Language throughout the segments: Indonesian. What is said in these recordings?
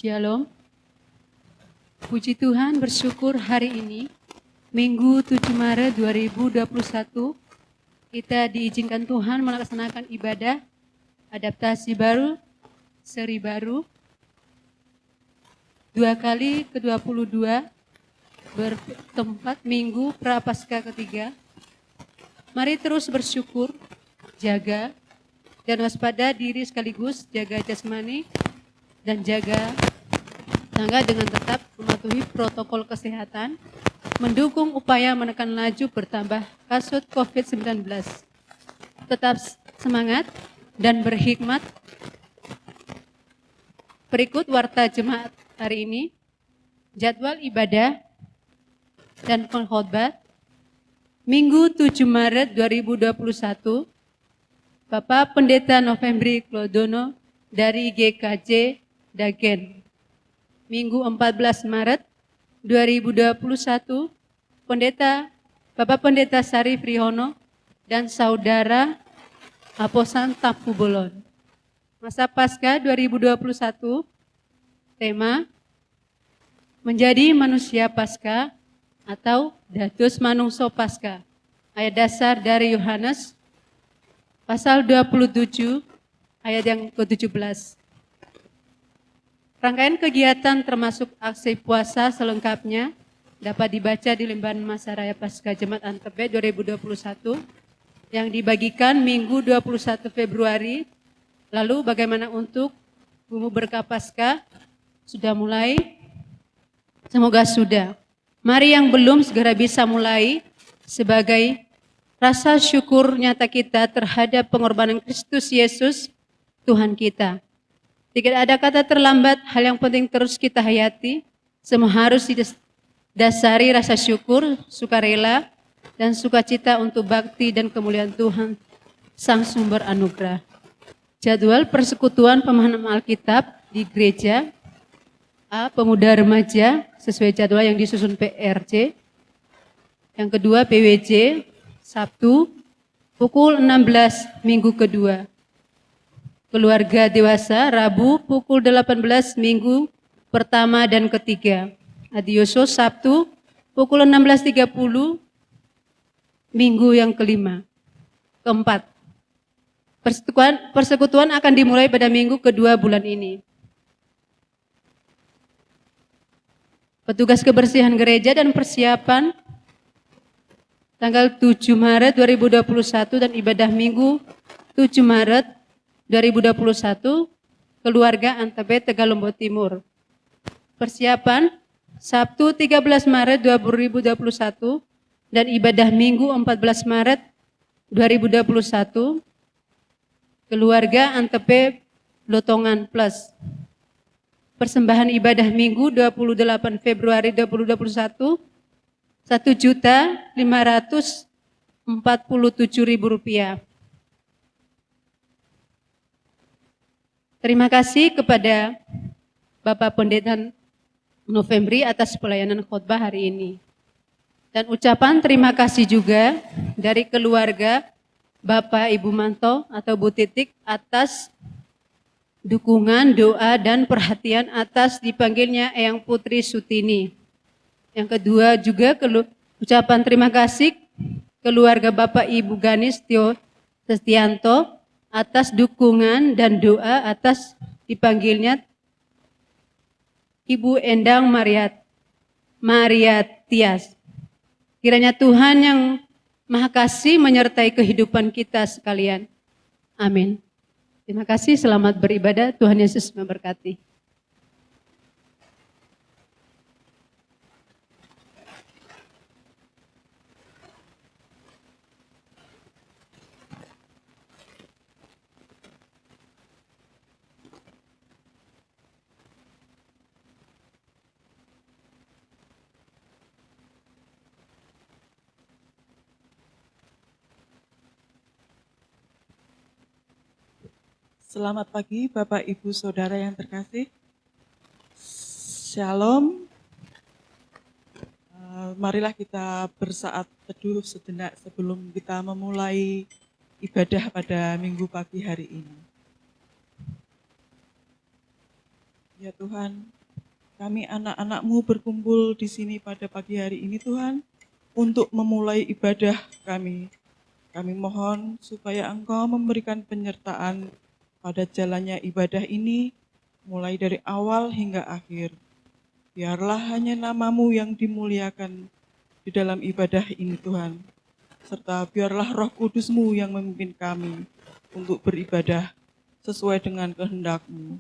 Shalom. Puji Tuhan, bersyukur hari ini, Minggu 7 Maret 2021, kita diizinkan Tuhan melaksanakan ibadah adaptasi baru, seri baru, 2 kali ke-22, bertempat Minggu Prapaskah ketiga. Mari terus bersyukur, jaga, dan waspada diri sekaligus jaga jasmani dan jaga tangga dengan tetap mematuhi protokol kesehatan, mendukung upaya menekan laju bertambah kasus COVID-19. Tetap semangat dan berhikmat. Berikut warta jemaat hari ini, jadwal ibadah dan pengkhotbah Minggu 7 Maret 2021, Bapak Pendeta Novembri Klodono dari GKJ Dagen. Minggu 14 Maret 2021, Bapak Pendeta Sarif Rihono dan Saudara Aposan Tapu Bolon. Masa Paskah 2021, tema Menjadi Manusia Paskah atau Dados Manungso Paskah. Ayat dasar dari Yohanes pasal 27 ayat yang ke-17. Rangkaian kegiatan termasuk aksi puasa selengkapnya dapat dibaca di lembaran Masa Raya Paskah Jemaat Antebe 2021 yang dibagikan Minggu 21 Februari. Lalu bagaimana untuk Bumbu Berkah Paskah? Sudah mulai? Semoga sudah. Mari yang belum segera bisa mulai sebagai rasa syukur nyata kita terhadap pengorbanan Kristus Yesus, Tuhan kita. Tidak ada kata terlambat, hal yang penting terus kita hayati. Semua harus didasari rasa syukur, sukarela, dan sukacita untuk bakti dan kemuliaan Tuhan, Sang Sumber Anugerah. Jadwal persekutuan pemahaman Alkitab di gereja A. Pemuda Remaja sesuai jadwal yang disusun PRC. Yang kedua PWJ, Sabtu pukul 16 minggu kedua. Keluarga dewasa Rabu pukul 18 minggu pertama dan ketiga. Adioso Sabtu pukul 16.30 minggu yang keempat. Persekutuan akan dimulai pada minggu kedua bulan ini. Petugas kebersihan gereja dan persiapan tanggal 7 Maret 2021 dan ibadah Minggu 7 Maret 2021, keluarga Antebe Tegal Lombok Timur. Persiapan Sabtu 13 Maret 2021 dan ibadah Minggu 14 Maret 2021, keluarga Antebe Lotongan Plus. Persembahan ibadah Minggu 28 Februari 2021, Rp1.547.000. Terima kasih kepada Bapak Pendeta Novembri atas pelayanan khotbah hari ini. Dan ucapan terima kasih juga dari keluarga Bapak Ibu Manto atau Bu Titik atas dukungan, doa, dan perhatian atas dipanggilnya Eyang Putri Sutini. Yang kedua juga ucapan terima kasih keluarga Bapak Ibu Ganis Tio Sestianto atas dukungan dan doa atas dipanggilnya Ibu Endang Maria Tias. Kiranya Tuhan yang Maha Kasih menyertai kehidupan kita sekalian. Amin. Terima kasih, selamat beribadah. Tuhan Yesus memberkati. Selamat pagi Bapak Ibu Saudara yang terkasih. Shalom. Marilah kita bersaat teduh sejenak sebelum kita memulai ibadah pada minggu pagi hari ini. Ya Tuhan, kami anak-anak-Mu berkumpul di sini pada pagi hari ini Tuhan, untuk memulai ibadah kami. Kami mohon supaya Engkau memberikan penyertaan pada jalannya ibadah ini, mulai dari awal hingga akhir. Biarlah hanya nama-Mu yang dimuliakan di dalam ibadah ini Tuhan. Serta biarlah Roh Kudus-Mu yang memimpin kami untuk beribadah sesuai dengan kehendak-Mu.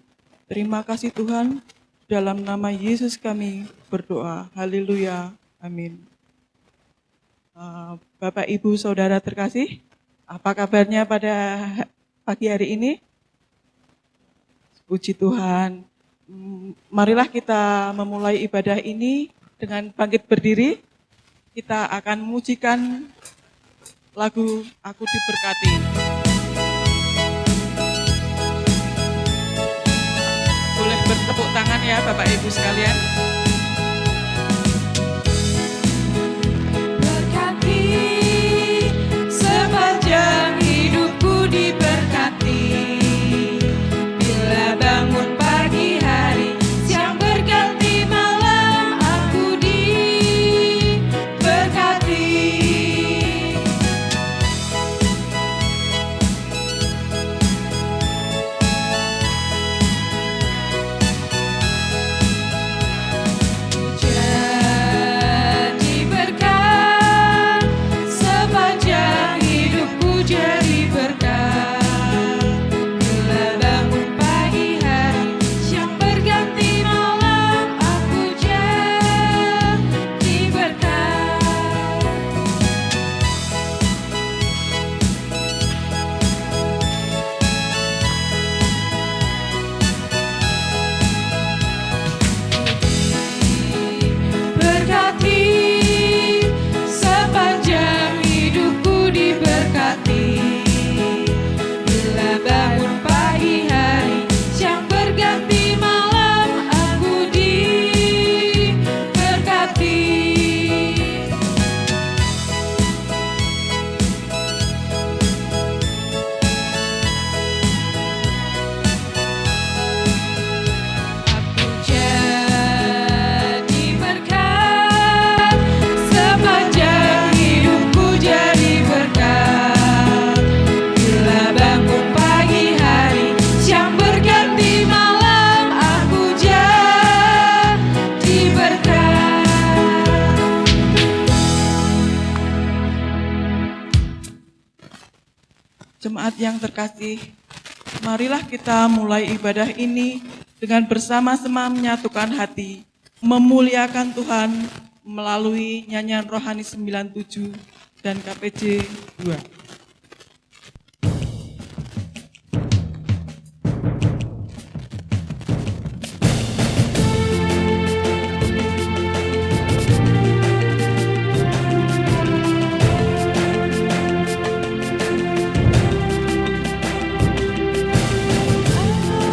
Terima kasih Tuhan, dalam nama Yesus kami berdoa. Haleluya. Amin. Bapak, Ibu, Saudara terkasih, apa kabarnya pada pagi hari ini? Puji Tuhan. Marilah kita memulai ibadah ini dengan bangkit berdiri. Kita akan memujikan lagu Aku Diberkati. Boleh bertepuk tangan ya Bapak Ibu sekalian. Berkati sepanjang hidupku diberkati. Bila bangun pagi hari, siang berganti malam, aku diberkati. Jadi berkat sepanjang hidupku, jadi berkat. Bila bangun pagi hari, siang berganti malam, aku jadi berkat. Berkati sepanjang hidupku diberkati. Bila bangun pagi hari, siang berganti malam, aku diberkati. Aku jadi berkat sepanjang hidupku, jadi berkat. Bila bangun pagi hari, siang berganti malam, aku jadi berkat. Jemaat yang terkasih, marilah kita mulai ibadah ini dengan bersama-sama menyatukan hati, memuliakan Tuhan melalui nyanyian rohani 97 dan KPJ 2.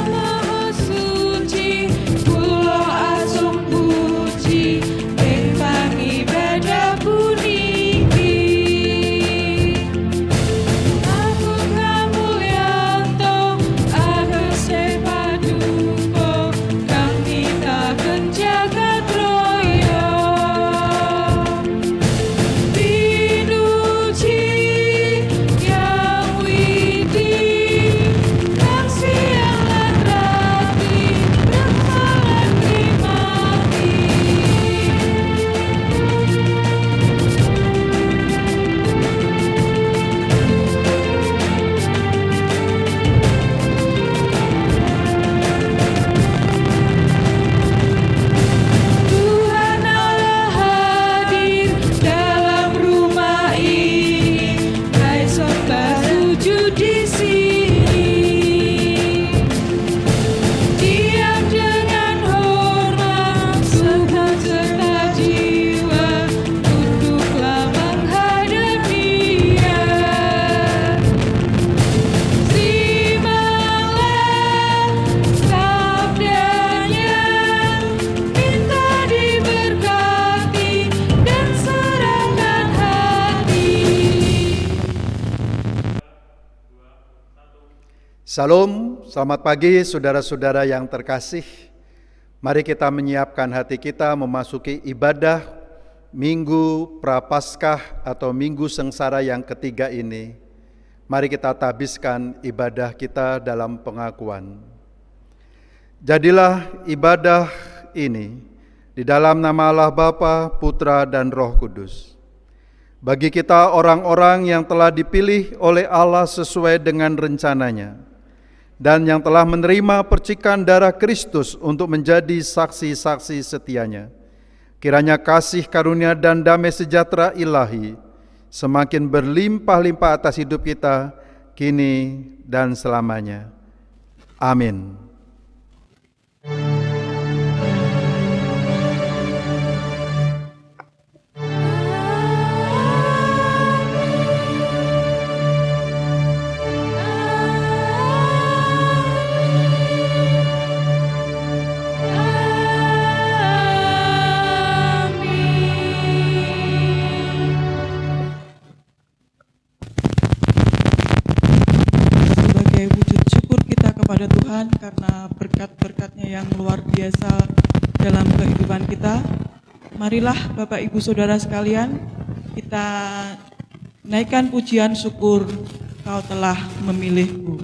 Maha suci, pulau asung puji, ing ibadah puniki. Aku kamulyanto, aku sepaduka, kang nitaken jagat raya. Pinuji yang widi, kang siang lan rati, ramalan primati. Tuhan Allah hadir dalam rumah ini, hai sembah sujud di sini. Diam dengan hormat, serta jiwa, tunduklah menghadap Dia. Terimalah sabdanya, minta diberkati dan serahkan hati. Salam, selamat pagi saudara-saudara yang terkasih. Mari kita menyiapkan hati kita memasuki ibadah Minggu Prapaskah atau Minggu Sengsara yang ketiga ini. Mari kita tabiskan ibadah kita dalam pengakuan. Jadilah ibadah ini di dalam nama Allah Bapa, Putra, dan Roh Kudus. Bagi kita orang-orang yang telah dipilih oleh Allah sesuai dengan rencananya, dan yang telah menerima percikan darah Kristus untuk menjadi saksi-saksi setianya, kiranya kasih karunia dan damai sejahtera ilahi semakin berlimpah-limpah atas hidup kita, kini dan selamanya. Amin. Sebagai wujud syukur kita kepada Tuhan karena berkat-berkat-Nya yang luar biasa dalam kehidupan kita, marilah Bapak Ibu Saudara sekalian, kita naikkan pujian syukur, Kau telah memilihku.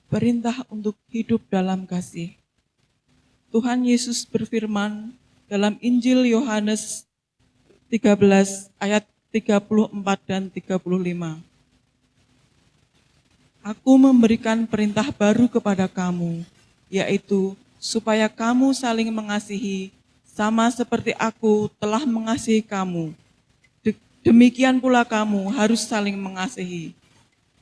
perintah untuk hidup dalam kasih. Tuhan Yesus berfirman dalam Injil Yohanes 13 ayat 34 dan 35. Aku memberikan perintah baru kepada kamu, yaitu supaya kamu saling mengasihi, sama seperti aku telah mengasihi kamu. Demikian pula kamu harus saling mengasihi.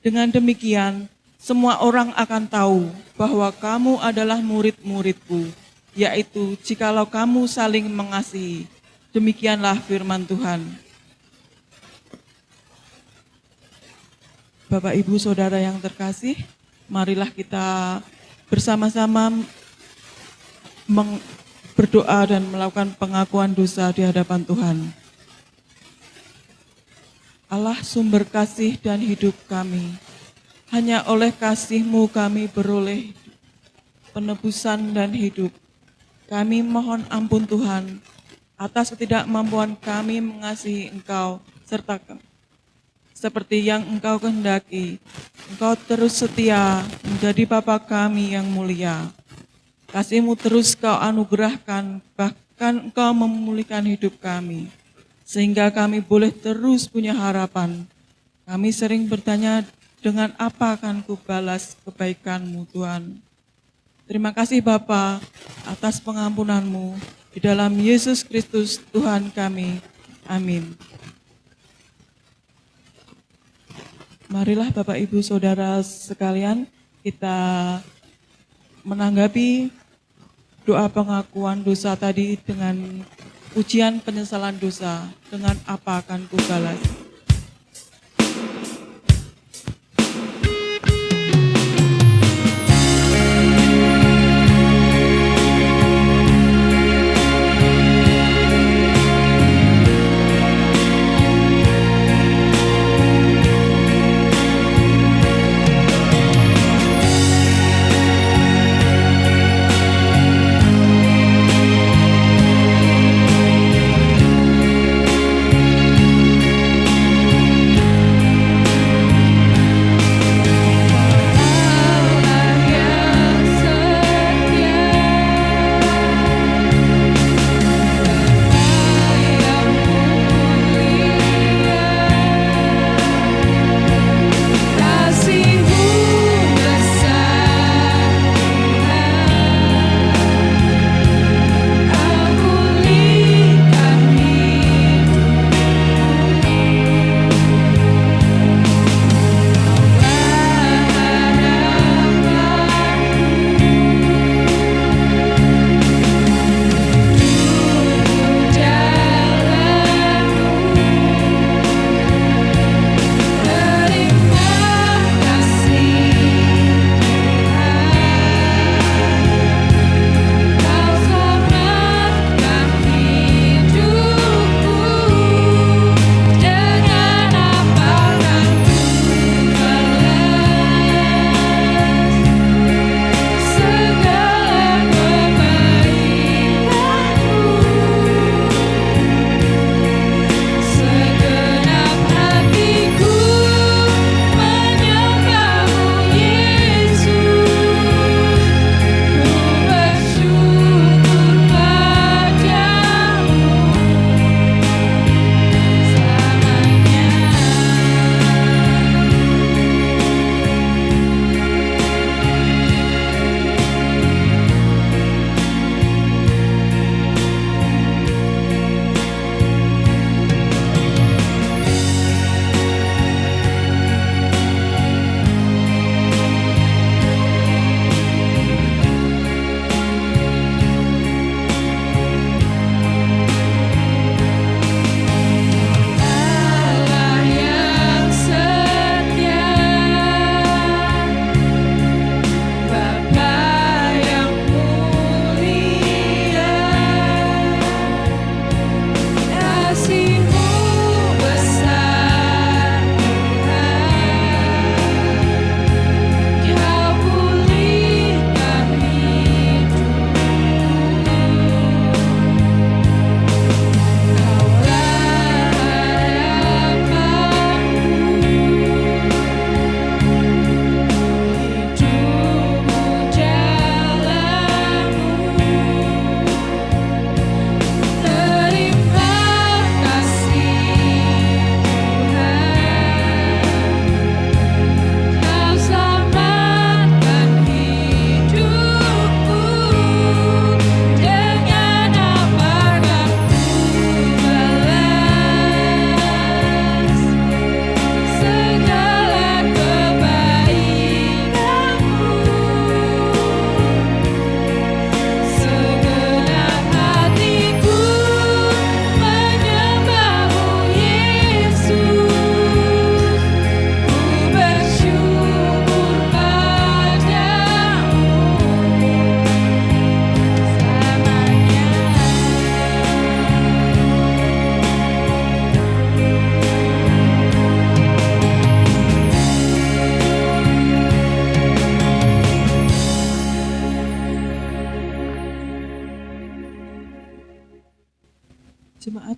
Dengan demikian, semua orang akan tahu bahwa kamu adalah murid-muridku, yaitu jikalau kamu saling mengasihi. Demikianlah firman Tuhan. Bapak, Ibu, Saudara yang terkasih, marilah kita bersama-sama berdoa dan melakukan pengakuan dosa di hadapan Tuhan. Allah sumber kasih dan hidup kami, hanya oleh kasih-Mu kami beroleh penebusan dan hidup. Kami mohon ampun Tuhan, atas ketidakmampuan kami mengasihi Engkau, serta seperti yang Engkau kehendaki. Engkau terus setia menjadi Bapa kami yang mulia. Kasih-Mu terus Kau anugerahkan, bahkan Engkau memulihkan hidup kami, sehingga kami boleh terus punya harapan. Kami sering bertanya, dengan apa akan kubalas kebaikan-Mu Tuhan. Terima kasih Bapa atas pengampunan-Mu. Di dalam Yesus Kristus Tuhan kami. Amin. Marilah Bapak Ibu Saudara sekalian, kita menanggapi doa pengakuan dosa tadi dengan ujian penyesalan dosa. Dengan apa akan kubalas?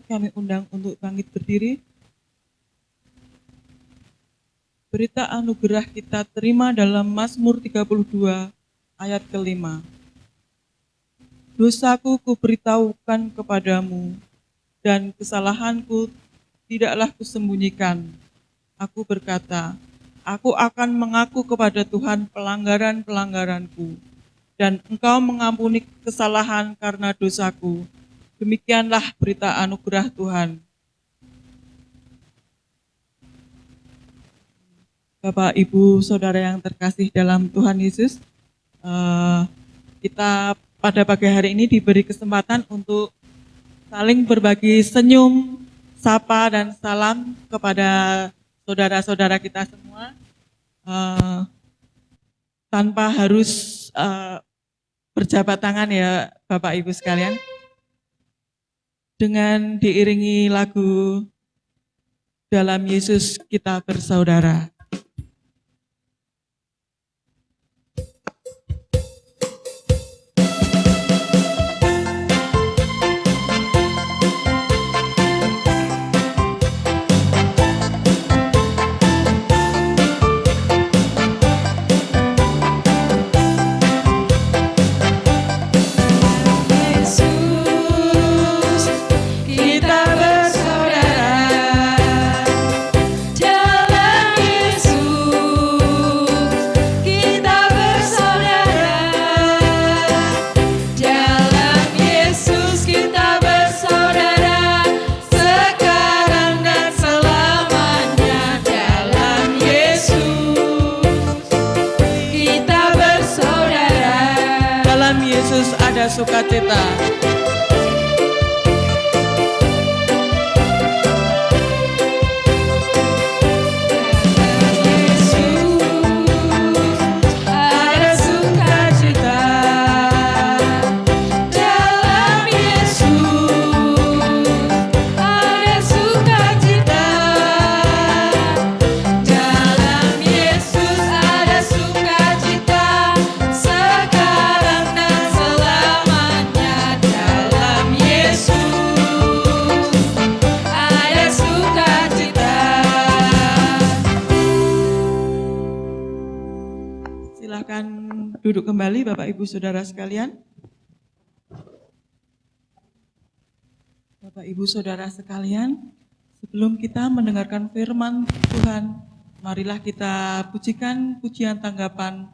kami undang untuk bangkit berdiri. Berita anugerah kita terima dalam Mazmur 32 ayat ke-5. Dosaku kuberitahukan kepadamu, dan kesalahanku tidaklah kusembunyikan. Aku berkata, aku akan mengaku kepada Tuhan pelanggaran-pelanggaranku, dan Engkau mengampuni kesalahan karena dosaku. Demikianlah berita anugerah Tuhan. Bapak, Ibu, Saudara yang terkasih dalam Tuhan Yesus, kita pada pagi hari ini diberi kesempatan untuk saling berbagi senyum, sapa, dan salam kepada saudara-saudara kita semua, tanpa harus berjabat tangan ya Bapak Ibu sekalian. Dengan diiringi lagu Dalam Yesus Kita Bersaudara. Sukacita. Duduk kembali Bapak Ibu Saudara sekalian. Bapak Ibu Saudara sekalian, sebelum kita mendengarkan firman Tuhan, marilah kita pujikan pujian tanggapan,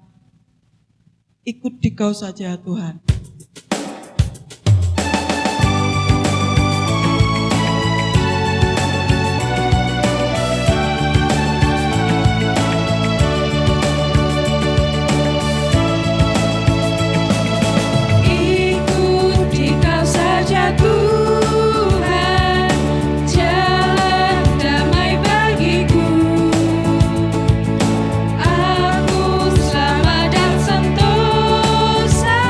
ikut Dikau saja Tuhan. Aku selamat dan sentosa.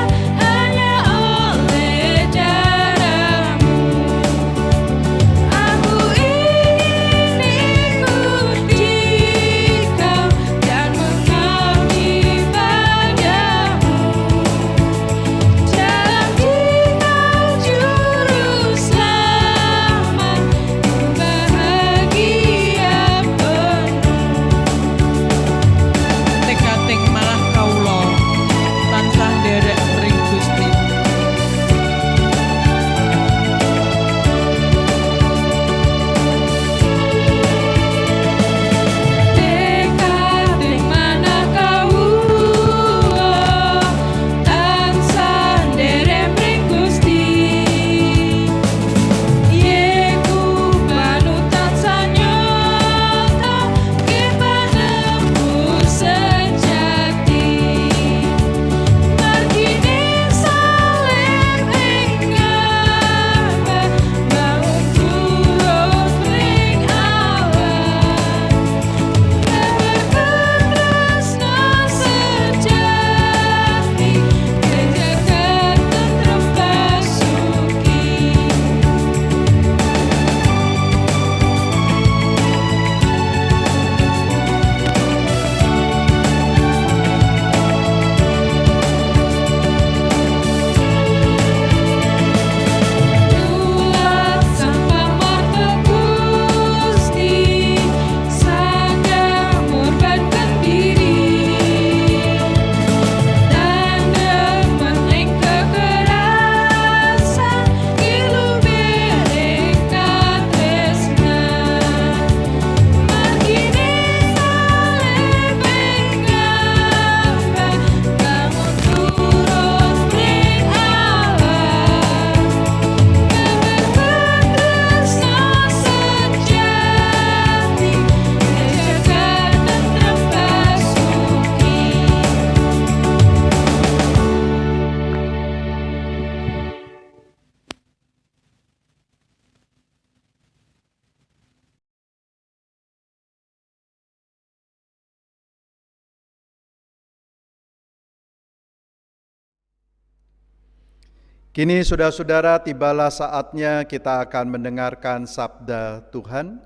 Kini saudara-saudara, tibalah saatnya kita akan mendengarkan sabda Tuhan.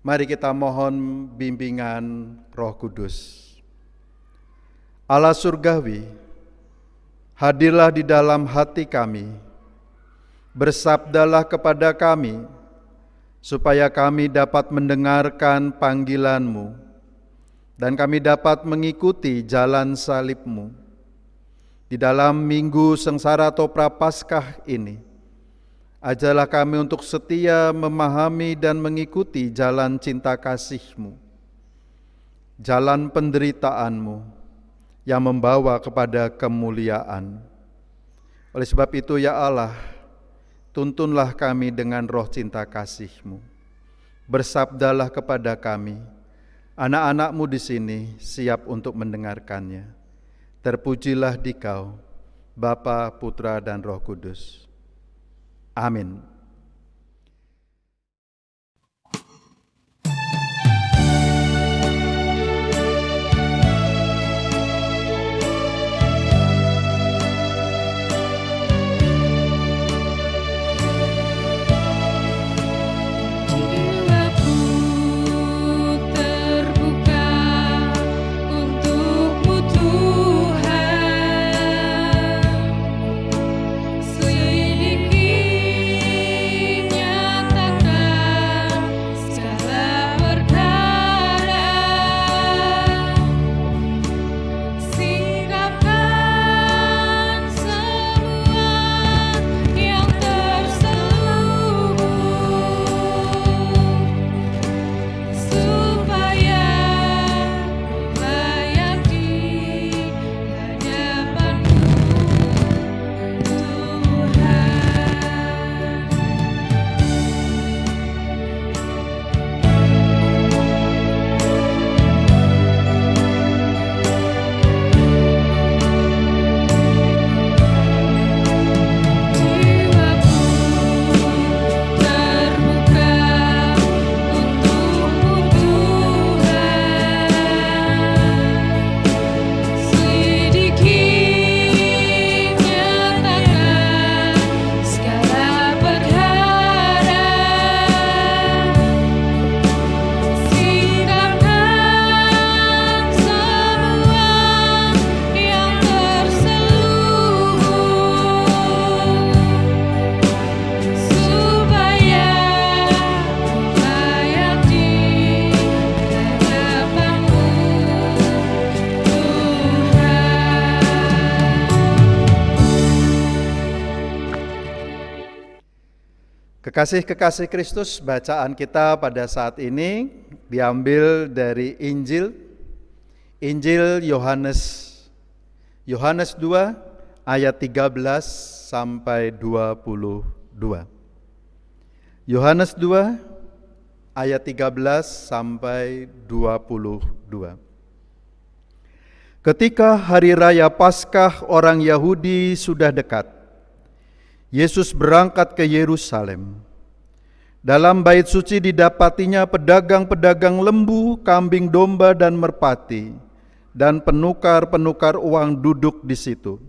Mari kita mohon bimbingan Roh Kudus. Allah surgawi, hadirlah di dalam hati kami. Bersabdalah kepada kami, supaya kami dapat mendengarkan panggilan-Mu dan kami dapat mengikuti jalan salib-Mu. Di dalam minggu sengsara atau prapaskah ini, ajarlah kami untuk setia memahami dan mengikuti jalan cinta kasih-Mu, jalan penderitaan-Mu yang membawa kepada kemuliaan. Oleh sebab itu ya Allah, tuntunlah kami dengan roh cinta kasih-Mu. Bersabdalah kepada kami, anak-anak-Mu di sini siap untuk mendengarkannya. Terpujilah Dikau, Bapa, Putra, dan Roh Kudus. Amin. Kekasih-kekasih Kristus, bacaan kita pada saat ini diambil dari Injil Yohanes 2 ayat 13 sampai 22. Yohanes 2 ayat 13 sampai 22. Ketika hari raya Paskah orang Yahudi sudah dekat, Yesus berangkat ke Yerusalem. Dalam bait suci didapatinya pedagang-pedagang lembu, kambing domba dan merpati, dan penukar-penukar uang duduk di situ.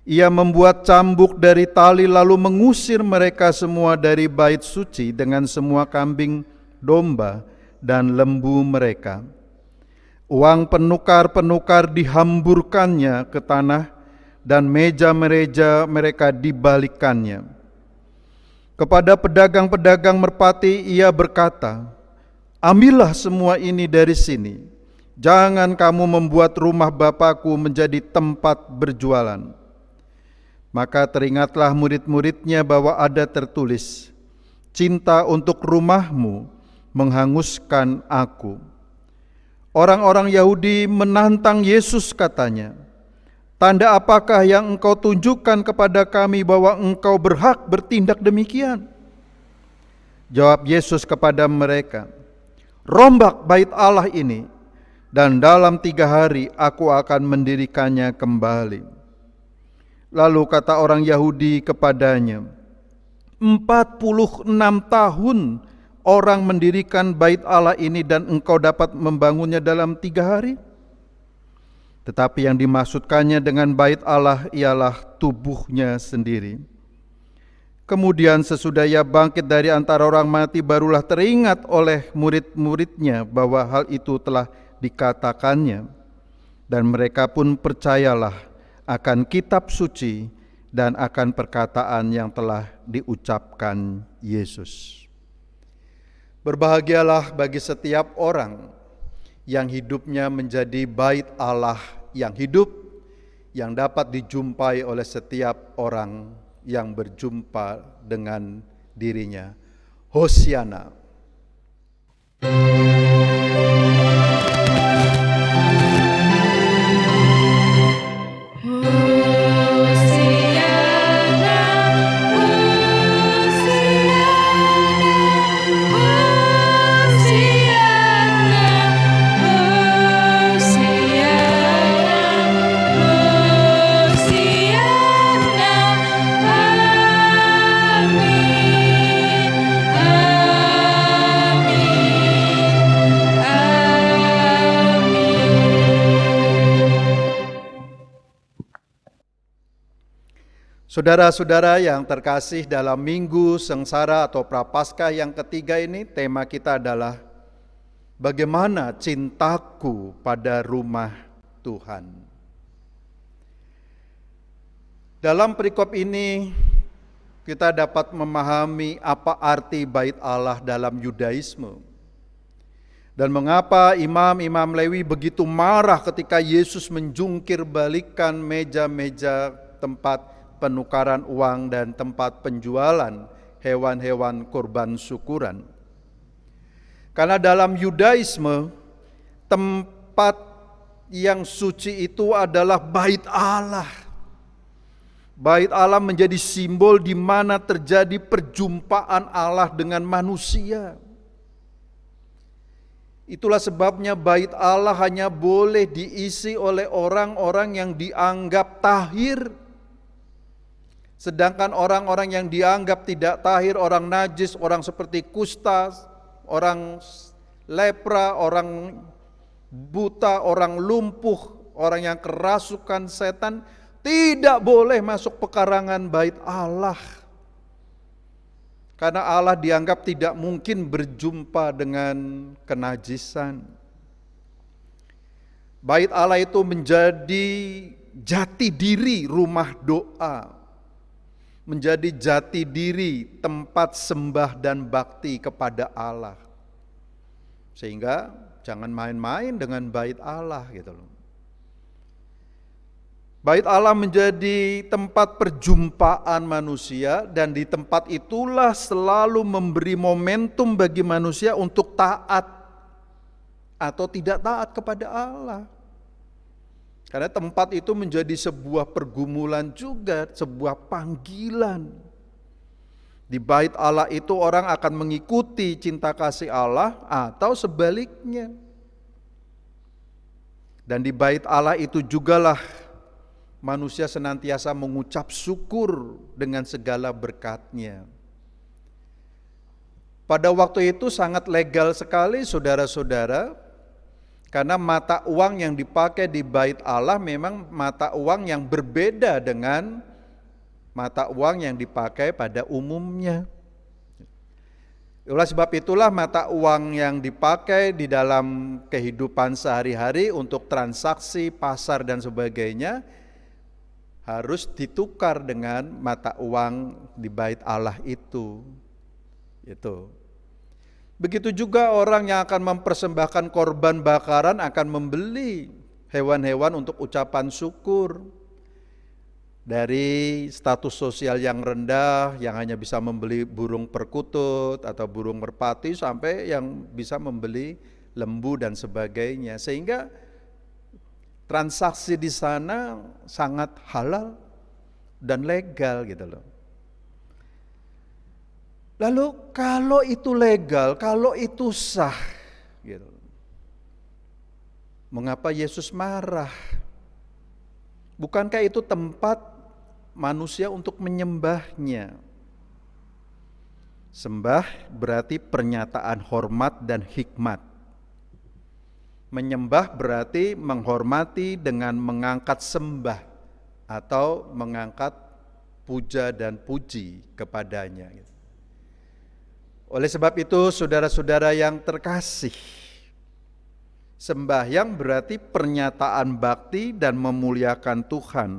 Ia membuat cambuk dari tali lalu mengusir mereka semua dari bait suci dengan semua kambing, domba, dan lembu mereka. Uang penukar-penukar dihamburkannya ke tanah, dan meja-meja mereka dibalikkannya. Kepada pedagang-pedagang merpati ia berkata, "Ambillah semua ini dari sini. Jangan kamu membuat rumah Bapakku menjadi tempat berjualan." Maka teringatlah murid-muridnya bahwa ada tertulis, "Cinta untuk rumahmu menghanguskan aku." Orang-orang Yahudi menantang Yesus, katanya, "Tanda apakah yang engkau tunjukkan kepada kami bahwa engkau berhak bertindak demikian?" Jawab Yesus kepada mereka, "Rombak bait Allah ini, dan dalam 3 hari aku akan mendirikannya kembali." Lalu kata orang Yahudi kepadanya, 46 tahun orang mendirikan bait Allah ini dan engkau dapat membangunnya dalam 3 hari? Tetapi yang dimaksudkannya dengan bait Allah ialah tubuhnya sendiri. Kemudian sesudah ia bangkit dari antara orang mati, barulah teringat oleh murid-muridnya bahwa hal itu telah dikatakannya. Dan mereka pun percayalah akan kitab suci dan akan perkataan yang telah diucapkan Yesus. Berbahagialah bagi setiap orang yang hidupnya menjadi bait Allah yang hidup, yang dapat dijumpai oleh setiap orang yang berjumpa dengan dirinya. Hosiana. Saudara-saudara yang terkasih, dalam Minggu Sengsara atau Prapaskah yang ketiga ini, tema kita adalah bagaimana cintaku pada rumah Tuhan. Dalam perikop ini kita dapat memahami apa arti bait Allah dalam Yudaisme. Dan mengapa imam-imam Lewi begitu marah ketika Yesus menjungkir balikan meja-meja tempat penukaran uang dan tempat penjualan hewan-hewan kurban syukuran. Karena dalam Yudaisme, tempat yang suci itu adalah bait Allah. Bait Allah menjadi simbol di mana terjadi perjumpaan Allah dengan manusia. Itulah sebabnya bait Allah hanya boleh diisi oleh orang-orang yang dianggap tahir. Sedangkan orang-orang yang dianggap tidak tahir, orang najis, orang seperti kusta, orang lepra, orang buta, orang lumpuh, orang yang kerasukan setan, tidak boleh masuk pekarangan bait Allah. Karena Allah dianggap tidak mungkin berjumpa dengan kenajisan. Bait Allah itu menjadi jati diri rumah doa, menjadi jati diri tempat sembah dan bakti kepada Allah. Sehingga jangan main-main dengan bait Allah gitu loh. Bait Allah menjadi tempat perjumpaan manusia, dan di tempat itulah selalu memberi momentum bagi manusia untuk taat atau tidak taat kepada Allah. Karena tempat itu menjadi sebuah pergumulan juga, sebuah panggilan. Di bait Allah itu orang akan mengikuti cinta kasih Allah atau sebaliknya. Dan di bait Allah itu jugalah manusia senantiasa mengucap syukur dengan segala berkat-Nya. Pada waktu itu sangat legal sekali saudara-saudara, karena mata uang yang dipakai di bait Allah memang mata uang yang berbeda dengan mata uang yang dipakai pada umumnya. Oleh sebab itulah mata uang yang dipakai di dalam kehidupan sehari-hari untuk transaksi pasar dan sebagainya harus ditukar dengan mata uang di bait Allah itu. Begitu juga orang yang akan mempersembahkan korban bakaran akan membeli hewan-hewan untuk ucapan syukur. Dari status sosial yang rendah, yang hanya bisa membeli burung perkutut atau burung merpati, sampai yang bisa membeli lembu dan sebagainya. Sehingga transaksi di sana sangat halal dan legal gitu loh. Lalu kalau itu legal, kalau itu sah, gitu, mengapa Yesus marah? Bukankah itu tempat manusia untuk menyembahnya? Sembah berarti pernyataan hormat dan hikmat. Menyembah berarti menghormati dengan mengangkat sembah atau mengangkat puja dan puji kepadanya. Oleh sebab itu, saudara-saudara yang terkasih, sembahyang berarti pernyataan bakti dan memuliakan Tuhan.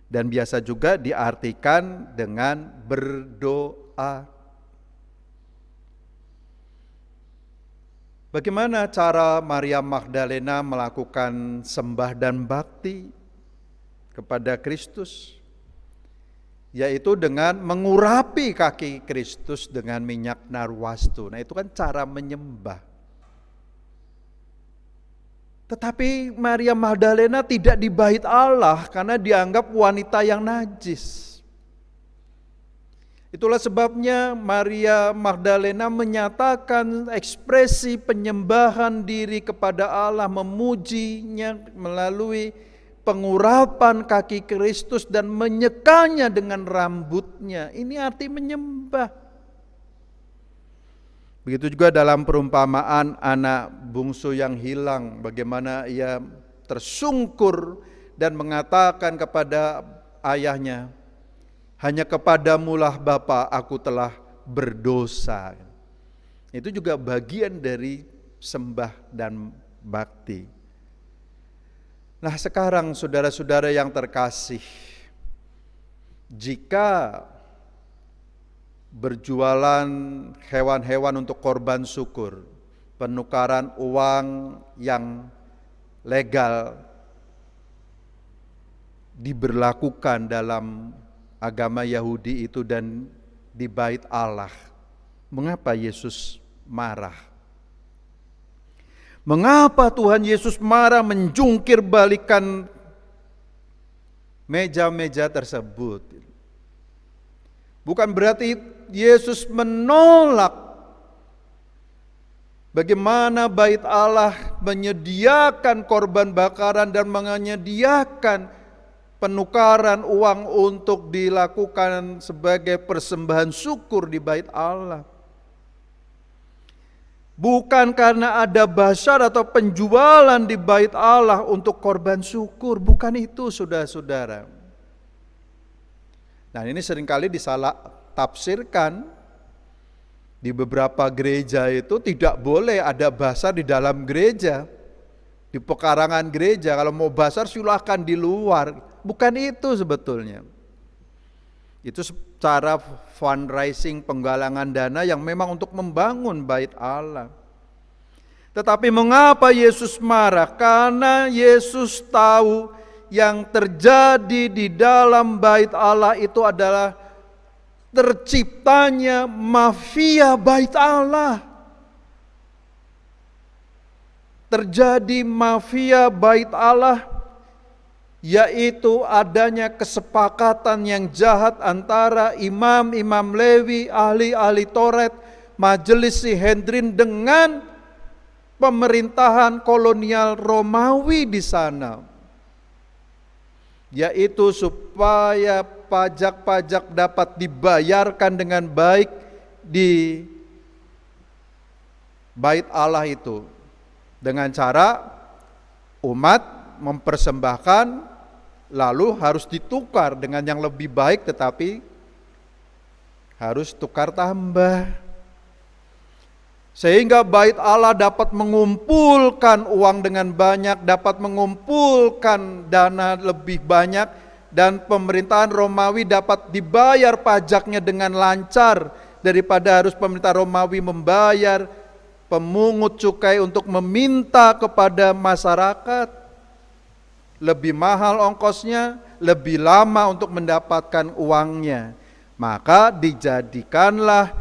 Dan biasa juga diartikan dengan berdoa. Bagaimana cara Maria Magdalena melakukan sembah dan bakti kepada Kristus? Yaitu dengan mengurapi kaki Kristus dengan minyak narwastu. Nah, itu kan cara menyembah. Tetapi Maria Magdalena tidak di bait Allah karena dianggap wanita yang najis. Itulah sebabnya Maria Magdalena menyatakan ekspresi penyembahan diri kepada Allah, memujinya melalui pengurapan kaki Kristus dan menyekanya dengan rambutnya. Ini arti menyembah. Begitu juga dalam perumpamaan anak bungsu yang hilang, bagaimana ia tersungkur dan mengatakan kepada ayahnya, hanya kepadamulah Bapa aku telah berdosa. Itu juga bagian dari sembah dan bakti. Nah, sekarang saudara-saudara yang terkasih, jika berjualan hewan-hewan untuk korban syukur, penukaran uang yang legal diberlakukan dalam agama Yahudi itu dan di bait Allah, mengapa Yesus marah? Mengapa Tuhan Yesus marah menjungkir balikan meja-meja tersebut? Bukan berarti Yesus menolak bagaimana bait Allah menyediakan korban bakaran dan menyediakan penukaran uang untuk dilakukan sebagai persembahan syukur di bait Allah. Bukan karena ada basyar atau penjualan di bait Allah untuk korban syukur, bukan itu saudara-saudara. Nah, ini seringkali disalah tafsirkan. Di beberapa gereja itu tidak boleh ada basar di dalam gereja. Di pekarangan gereja, kalau mau basar silakan di luar. Bukan itu sebetulnya. Itu cara fundraising, penggalangan dana yang memang untuk membangun bait Allah. Tetapi mengapa Yesus marah? Karena Yesus tahu yang terjadi di dalam bait Allah itu adalah terciptanya mafia bait Allah. Terjadi mafia bait Allah, yaitu adanya kesepakatan yang jahat antara imam-imam Lewi, ahli-ahli Taurat, majelis Sanhedrin dengan pemerintahan kolonial Romawi di sana. Yaitu supaya pajak-pajak dapat dibayarkan dengan baik di bait Allah itu. Dengan cara umat mempersembahkan lalu harus ditukar dengan yang lebih baik, tetapi harus tukar tambah. Sehingga bait Allah dapat mengumpulkan uang dengan banyak, dapat mengumpulkan dana lebih banyak, dan pemerintahan Romawi dapat dibayar pajaknya dengan lancar daripada harus pemerintah Romawi membayar pemungut cukai untuk meminta kepada masyarakat. Lebih mahal ongkosnya, lebih lama untuk mendapatkan uangnya. Maka dijadikanlah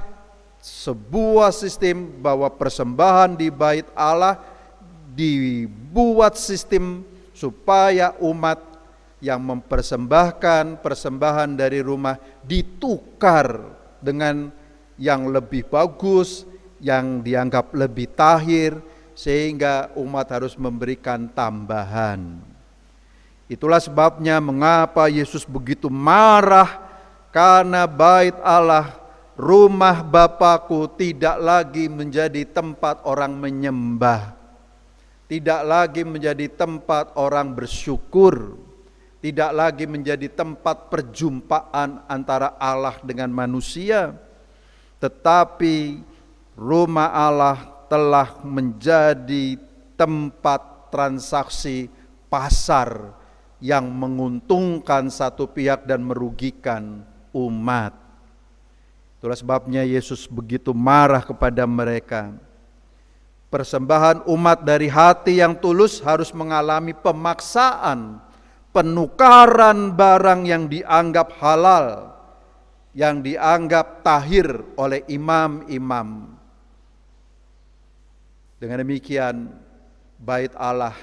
sebuah sistem bahwa persembahan di bait Allah dibuat sistem supaya umat yang mempersembahkan persembahan dari rumah ditukar dengan yang lebih bagus, yang dianggap lebih tahir, sehingga umat harus memberikan tambahan. Itulah sebabnya mengapa Yesus begitu marah, karena bait Allah, rumah Bapakku, tidak lagi menjadi tempat orang menyembah, tidak lagi menjadi tempat orang bersyukur, tidak lagi menjadi tempat perjumpaan antara Allah dengan manusia, tetapi rumah Allah telah menjadi tempat transaksi pasar yang menguntungkan satu pihak dan merugikan umat. Itulah sebabnya Yesus begitu marah kepada mereka. Persembahan umat dari hati yang tulus harus mengalami pemaksaan, penukaran barang yang dianggap halal, yang dianggap tahir oleh imam-imam. Dengan demikian, bait Allah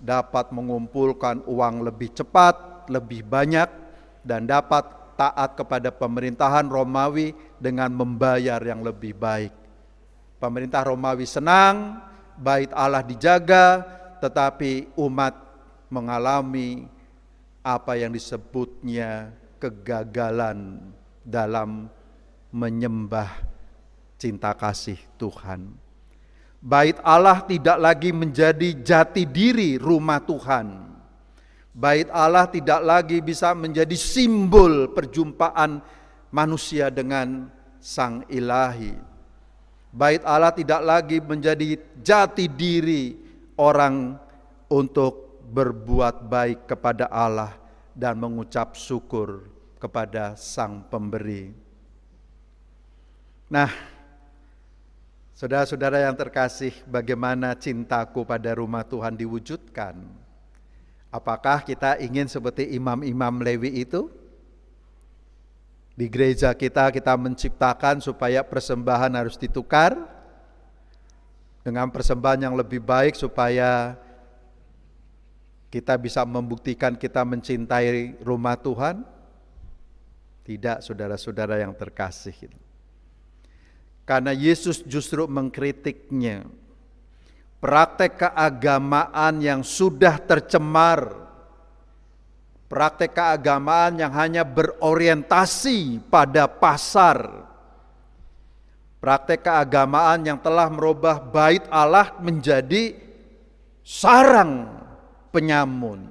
dapat mengumpulkan uang lebih cepat, lebih banyak, dan dapat taat kepada pemerintahan Romawi dengan membayar yang lebih baik. Pemerintah Romawi senang, bait Allah dijaga, tetapi umat mengalami apa yang disebutnya kegagalan dalam menyembah cinta kasih Tuhan. Bait Allah tidak lagi menjadi jati diri rumah Tuhan. Bait Allah tidak lagi bisa menjadi simbol perjumpaan manusia dengan Sang Ilahi. Bait Allah tidak lagi menjadi jati diri orang untuk berbuat baik kepada Allah dan mengucap syukur kepada Sang Pemberi. Nah, saudara-saudara yang terkasih, bagaimana cintaku pada rumah Tuhan diwujudkan? Apakah kita ingin seperti imam-imam Lewi itu? Di gereja kita menciptakan supaya persembahan harus ditukar dengan persembahan yang lebih baik supaya kita bisa membuktikan kita mencintai rumah Tuhan? Tidak, saudara-saudara yang terkasih. Karena Yesus justru mengkritiknya. Praktek keagamaan yang sudah tercemar, praktek keagamaan yang hanya berorientasi pada pasar, praktek keagamaan yang telah merubah bait Allah menjadi sarang penyamun.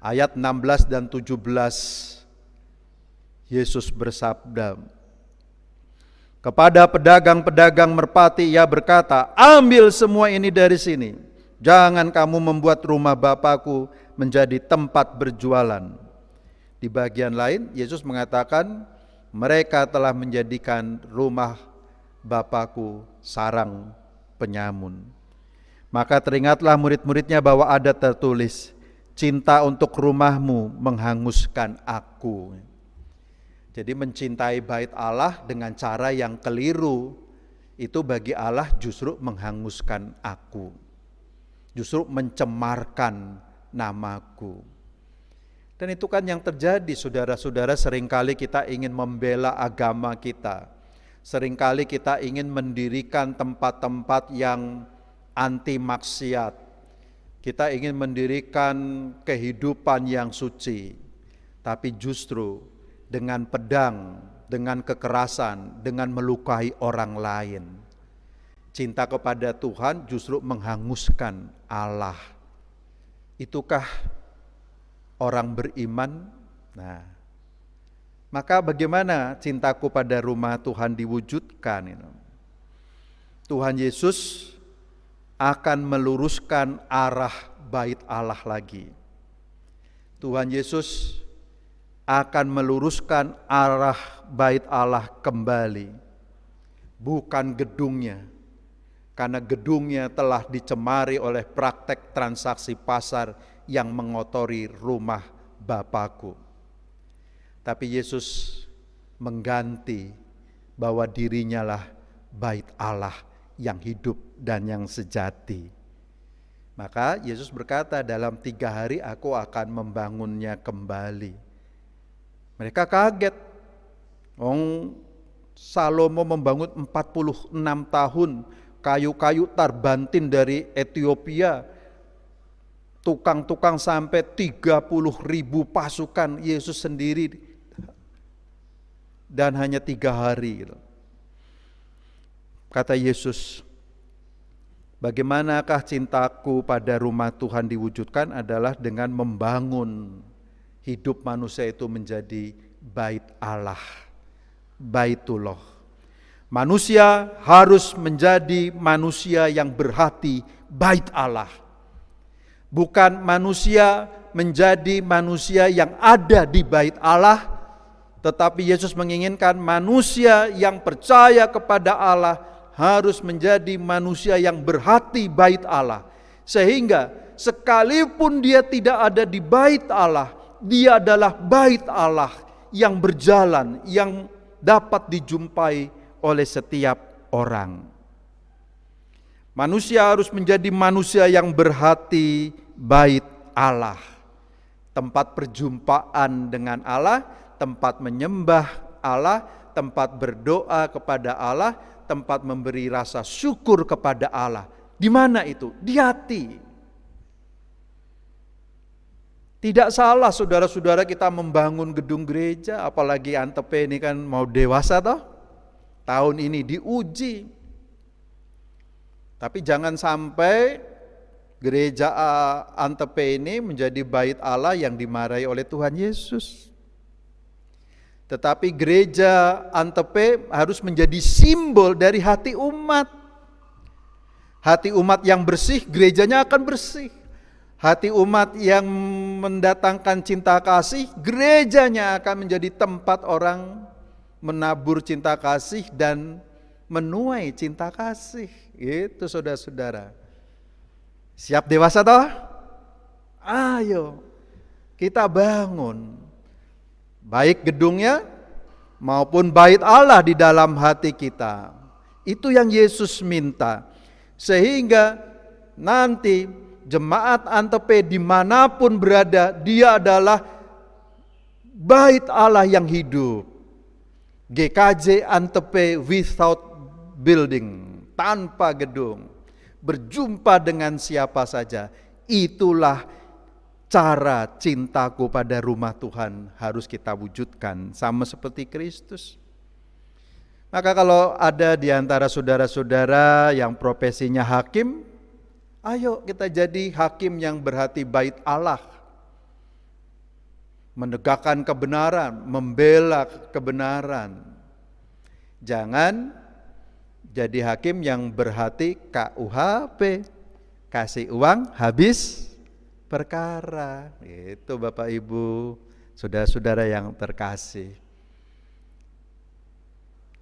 Ayat 16 dan 17 Yesus bersabda, kepada pedagang-pedagang merpati ia berkata, ambil semua ini dari sini. Jangan kamu membuat rumah Bapakku menjadi tempat berjualan. Di bagian lain, Yesus mengatakan, mereka telah menjadikan rumah Bapakku sarang penyamun. Maka teringatlah murid-muridnya bahwa ada tertulis, cinta untuk rumahmu menghanguskan aku. Jadi mencintai bait Allah dengan cara yang keliru, itu bagi Allah justru menghanguskan aku. Justru mencemarkan namaku. Dan itu kan yang terjadi, saudara-saudara. Seringkali kita ingin membela agama kita. Seringkali kita ingin mendirikan tempat-tempat yang anti maksiat. Kita ingin mendirikan kehidupan yang suci. Tapi justru dengan pedang, dengan kekerasan, dengan melukai orang lain. Cinta kepada Tuhan justru menghanguskan Allah. Itukah orang beriman? Nah, maka bagaimana cintaku pada rumah Tuhan diwujudkan? Tuhan Yesus akan meluruskan arah bait Allah lagi. Tuhan Yesus akan meluruskan arah bait Allah kembali. Bukan gedungnya, karena gedungnya telah dicemari oleh praktek transaksi pasar yang mengotori rumah Bapakku. Tapi Yesus mengganti bahwa dirinya lah bait Allah yang hidup dan yang sejati. Maka Yesus berkata, dalam 3 hari aku akan membangunnya kembali. Mereka kaget. Salomo membangun 46 tahun, kayu-kayu tarbantin dari Ethiopia, tukang-tukang sampai 30.000 pasukan, Yesus sendiri, dan hanya 3 hari. Kata Yesus, Bagaimanakah cintaku pada rumah Tuhan diwujudkan adalah dengan membangun hidup manusia itu menjadi bait Allah, baitullah. Manusia harus menjadi manusia yang berhati bait Allah. Bukan manusia menjadi manusia yang ada di bait Allah, tetapi Yesus menginginkan manusia yang percaya kepada Allah harus menjadi manusia yang berhati bait Allah. Sehingga sekalipun dia tidak ada di bait Allah, dia adalah bait Allah yang berjalan, yang dapat dijumpai oleh setiap orang. Manusia harus menjadi manusia yang berhati bait Allah. Tempat perjumpaan dengan Allah, tempat menyembah Allah, tempat berdoa kepada Allah, tempat memberi rasa syukur kepada Allah. Di mana itu? Di hati. Tidak salah saudara-saudara kita membangun gedung gereja, apalagi Antepe ini kan mau dewasa toh. Tahun ini diuji. Tapi jangan sampai gereja Antepe ini menjadi bait Allah yang dimarahi oleh Tuhan Yesus. Tetapi gereja Antepe harus menjadi simbol dari hati umat. Hati umat yang bersih, gerejanya akan bersih. Hati umat yang mendatangkan cinta kasih, gerejanya akan menjadi tempat orang menabur cinta kasih dan menuai cinta kasih. Itu saudara-saudara. Siap dewasa toh? Ayo kita bangun. Baik gedungnya maupun bait Allah di dalam hati kita. Itu yang Yesus minta. Sehingga nanti jemaat Antepe dimanapun berada, dia adalah bait Allah yang hidup. GKJ Antepe without building, tanpa gedung. Berjumpa dengan siapa saja. Itulah cara cintaku pada rumah Tuhan harus kita wujudkan sama seperti Kristus. Maka kalau ada di antara saudara-saudara yang profesinya hakim, ayo kita jadi hakim yang berhati bait Allah. Menegakkan kebenaran, membela kebenaran. Jangan jadi hakim yang berhati KUHP, kasih uang habis perkara. Itu Bapak Ibu, saudara-saudara yang terkasih.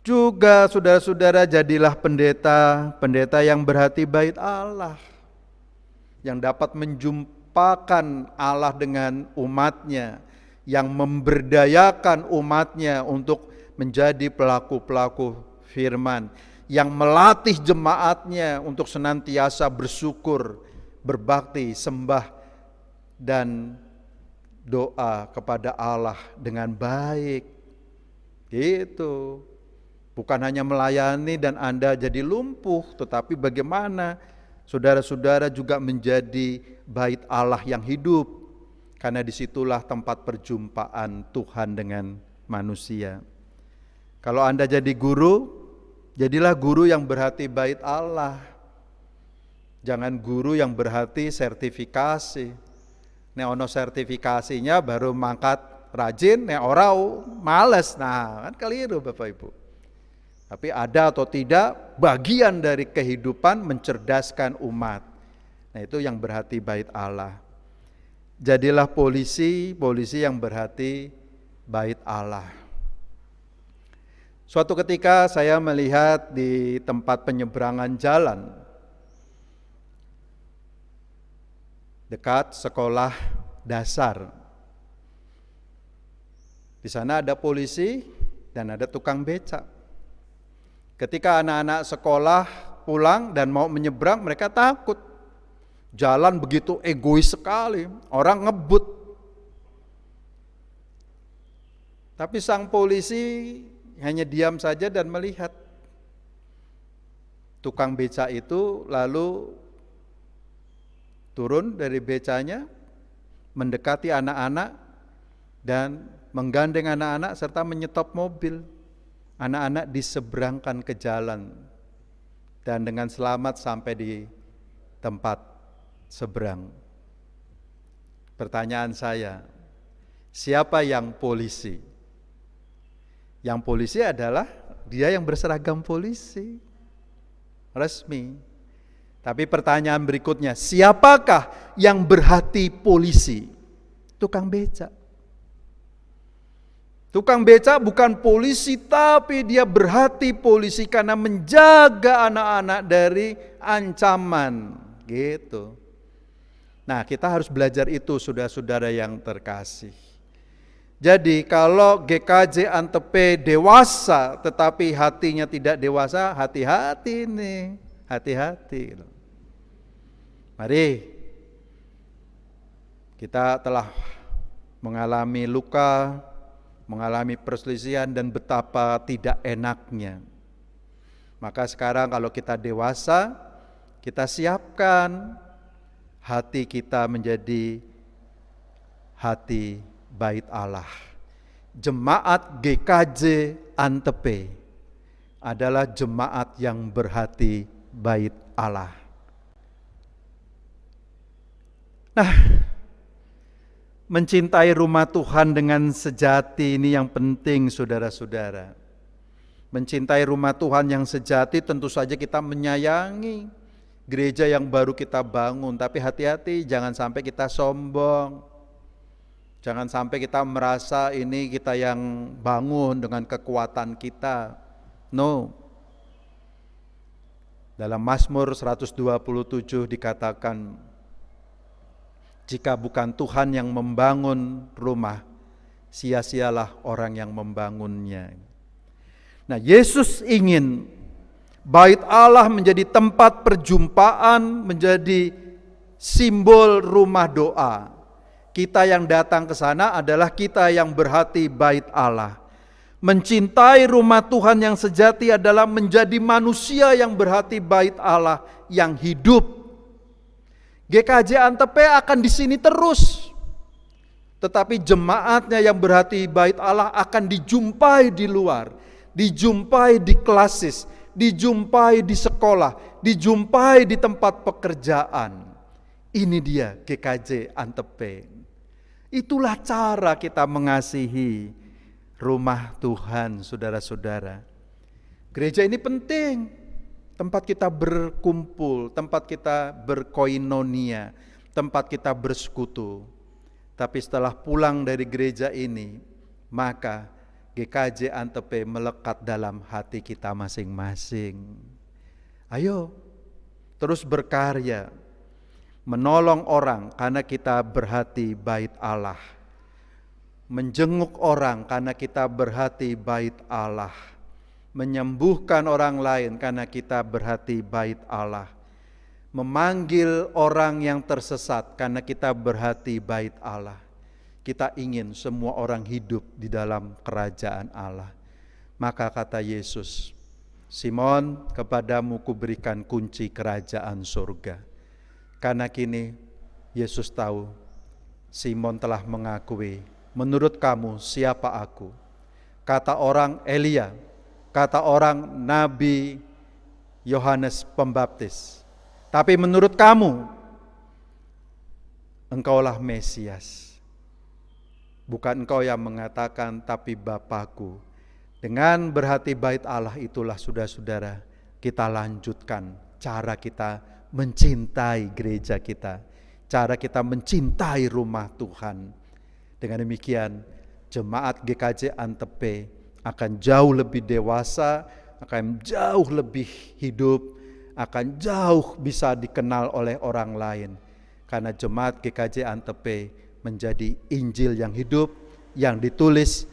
Juga saudara-saudara jadilah pendeta yang berhati bait Allah. Yang dapat menjumpakan Allah dengan umatnya, yang memberdayakan umatnya untuk menjadi pelaku-pelaku firman, yang melatih jemaatnya untuk senantiasa bersyukur, berbakti, sembah dan doa kepada Allah dengan baik. Gitu. Bukan hanya melayani dan Anda jadi lumpuh, tetapi bagaimana saudara-saudara juga menjadi bait Allah yang hidup. Karena disitulah tempat perjumpaan Tuhan dengan manusia. Kalau Anda jadi guru, jadilah guru yang berhati bait Allah. Jangan guru yang berhati sertifikasi. Nek ono sertifikasinya baru mangkat rajin, nek ora males. Nah, kan keliru Bapak Ibu. Tapi ada atau tidak bagian dari kehidupan mencerdaskan umat. Nah, itu yang berhati bait Allah. Jadilah polisi yang berhati bait Allah. Suatu ketika saya melihat di tempat penyeberangan jalan dekat sekolah dasar. Di sana ada polisi dan ada tukang becak. Ketika anak-anak sekolah pulang dan mau menyeberang, mereka takut. Jalan begitu egois sekali, orang ngebut. Tapi sang polisi hanya diam saja dan melihat. Tukang becak itu lalu turun dari becanya, mendekati anak-anak dan menggandeng anak-anak serta menyetop mobil. Anak-anak diseberangkan ke jalan dan dengan selamat sampai di tempat seberang. Pertanyaan saya, siapa yang polisi? Yang polisi adalah dia yang berseragam polisi, resmi. Tapi pertanyaan berikutnya, siapakah yang berhati polisi? Tukang becak. Tukang becak bukan polisi, tapi dia berhati polisi karena menjaga anak-anak dari ancaman, gitu. Nah, kita harus belajar itu, saudara-saudara yang terkasih. Jadi kalau GKJ Antep dewasa tetapi hatinya tidak dewasa, hati-hati nih, hati-hati. Mari, kita telah mengalami luka, mengalami perselisihan dan betapa tidak enaknya. Maka sekarang kalau kita dewasa, kita siapkan hati kita menjadi hati Bait Allah. Jemaat GKJ Antep adalah jemaat yang berhati Bait Allah. Nah, mencintai rumah Tuhan dengan sejati ini yang penting, saudara-saudara. Mencintai rumah Tuhan yang sejati tentu saja kita menyayangi gereja yang baru kita bangun. Tapi hati-hati, jangan sampai kita sombong. Jangan sampai kita merasa ini kita yang bangun dengan kekuatan kita. No. Dalam Mazmur 127 dikatakan, jika bukan Tuhan yang membangun rumah, sia-sialah orang yang membangunnya. Nah, Yesus ingin Bait Allah menjadi tempat perjumpaan, menjadi simbol rumah doa. Kita yang datang ke sana adalah kita yang berhati Bait Allah. Mencintai rumah Tuhan yang sejati adalah menjadi manusia yang berhati Bait Allah yang hidup. GKJ Antep akan di sini terus. Tetapi jemaatnya yang berhati Bait Allah akan dijumpai di luar, dijumpai di klasis, dijumpai di sekolah, dijumpai di tempat pekerjaan. Ini dia GKJ Antep. Itulah cara kita mengasihi rumah Tuhan, saudara-saudara. Gereja ini penting, tempat kita berkumpul, tempat kita berkoinonia, tempat kita bersekutu. Tapi setelah pulang dari gereja ini, maka GKJ Antep melekat dalam hati kita masing-masing. Ayo, terus berkarya, menolong orang karena kita berhati Bait Allah. Menjenguk orang karena kita berhati Bait Allah. Menyembuhkan orang lain karena kita berhati Bait Allah. Memanggil orang yang tersesat karena kita berhati Bait Allah. Kita ingin semua orang hidup di dalam kerajaan Allah. Maka kata Yesus, Simon, kepadamu kuberikan kunci kerajaan surga. Karena kini Yesus tahu Simon telah mengakui, menurut kamu siapa aku? Kata orang Elia, kata orang Nabi Yohanes Pembaptis. Tapi menurut kamu, engkaulah Mesias. Bukan engkau yang mengatakan, tapi Bapakku. Dengan berhati Bait Allah itulah saudara-saudara, kita lanjutkan cara kita mencintai gereja kita, cara kita mencintai rumah Tuhan. Dengan demikian, jemaat GKJ Antep akan jauh lebih dewasa, akan jauh lebih hidup, akan jauh bisa dikenal oleh orang lain. Karena jemaat GKJ Antep menjadi Injil yang hidup, yang ditulis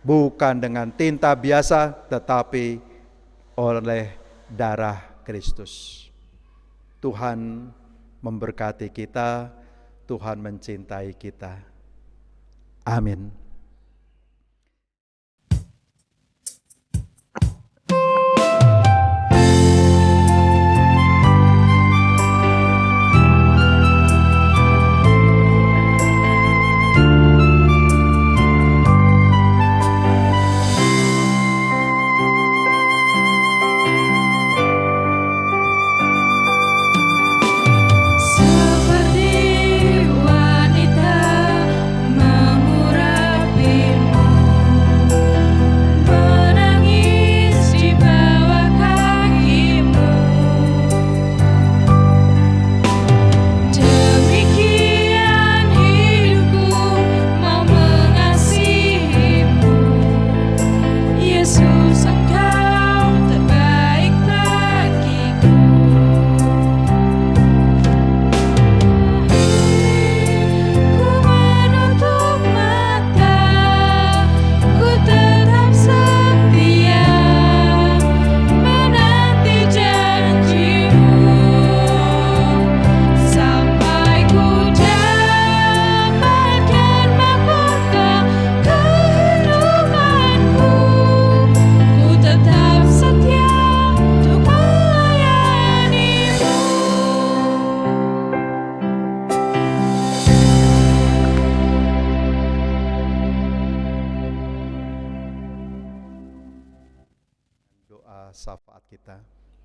bukan dengan tinta biasa, tetapi oleh darah Kristus. Tuhan memberkati kita, Tuhan mencintai kita. Amin.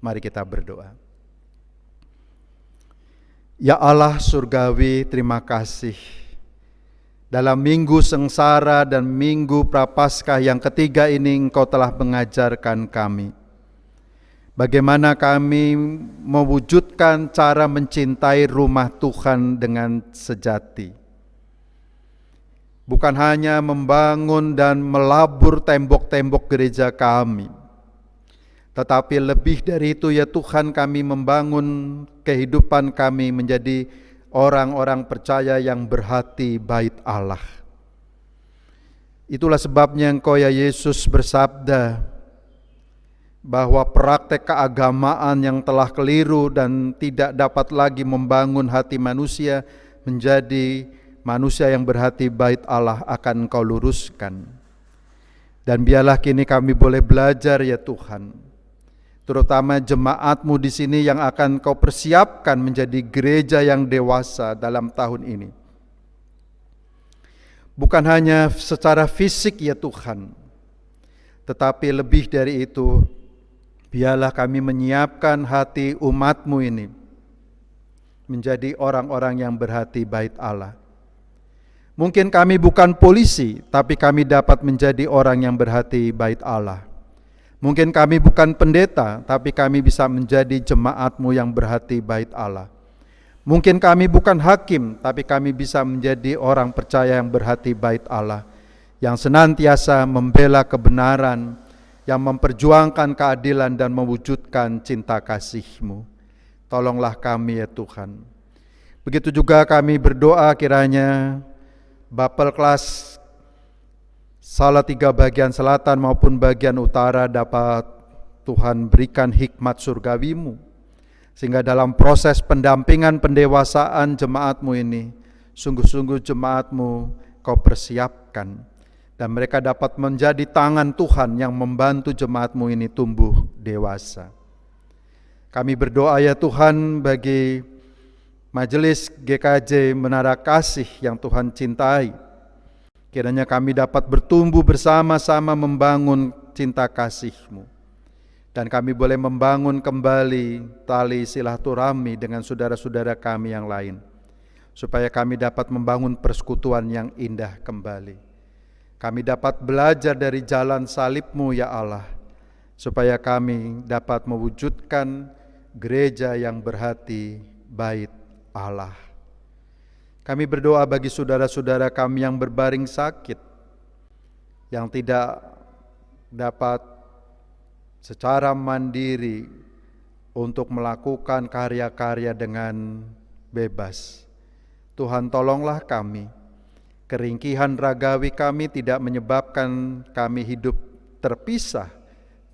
Mari kita berdoa. Ya Allah surgawi, terima kasih. Dalam minggu sengsara dan minggu prapaskah yang ketiga ini Engkau telah mengajarkan kami bagaimana kami mewujudkan cara mencintai rumah Tuhan dengan sejati. Bukan hanya membangun dan melabur tembok-tembok gereja kami, tetapi lebih dari itu ya Tuhan, kami membangun kehidupan kami menjadi orang-orang percaya yang berhati bait Allah. Itulah sebabnya Engkau ya Yesus bersabda bahwa praktek keagamaan yang telah keliru dan tidak dapat lagi membangun hati manusia menjadi manusia yang berhati bait Allah akan Engkau luruskan. Dan biarlah kini kami boleh belajar ya Tuhan, terutama jemaat-Mu di sini yang akan Kau persiapkan menjadi gereja yang dewasa dalam tahun ini. Bukan hanya secara fisik ya Tuhan, tetapi lebih dari itu, biarlah kami menyiapkan hati umat-Mu ini menjadi orang-orang yang berhati bait Allah. Mungkin kami bukan polisi, tapi kami dapat menjadi orang yang berhati bait Allah. Mungkin kami bukan pendeta, tapi kami bisa menjadi jemaat-Mu yang berhati bait Allah. Mungkin kami bukan hakim, tapi kami bisa menjadi orang percaya yang berhati bait Allah, yang senantiasa membela kebenaran, yang memperjuangkan keadilan dan mewujudkan cinta kasih-Mu. Tolonglah kami ya Tuhan. Begitu juga kami berdoa kiranya Bapel kelas Salatiga bagian selatan maupun bagian utara dapat Tuhan berikan hikmat surgawi-Mu, sehingga dalam proses pendampingan pendewasaan jemaat-Mu ini, sungguh-sungguh jemaat-Mu Kau persiapkan, dan mereka dapat menjadi tangan Tuhan yang membantu jemaat-Mu ini tumbuh dewasa. Kami berdoa ya Tuhan bagi Majelis GKJ Menara Kasih yang Tuhan cintai. Kiranya kami dapat bertumbuh bersama-sama membangun cinta kasih-Mu. Dan kami boleh membangun kembali tali silaturahmi dengan saudara-saudara kami yang lain, supaya kami dapat membangun persekutuan yang indah kembali. Kami dapat belajar dari jalan salib-Mu ya Allah, supaya kami dapat mewujudkan gereja yang berhati bait Allah. Kami berdoa bagi saudara-saudara kami yang berbaring sakit, yang tidak dapat secara mandiri untuk melakukan karya-karya dengan bebas. Tuhan tolonglah kami. Keringkihan ragawi kami tidak menyebabkan kami hidup terpisah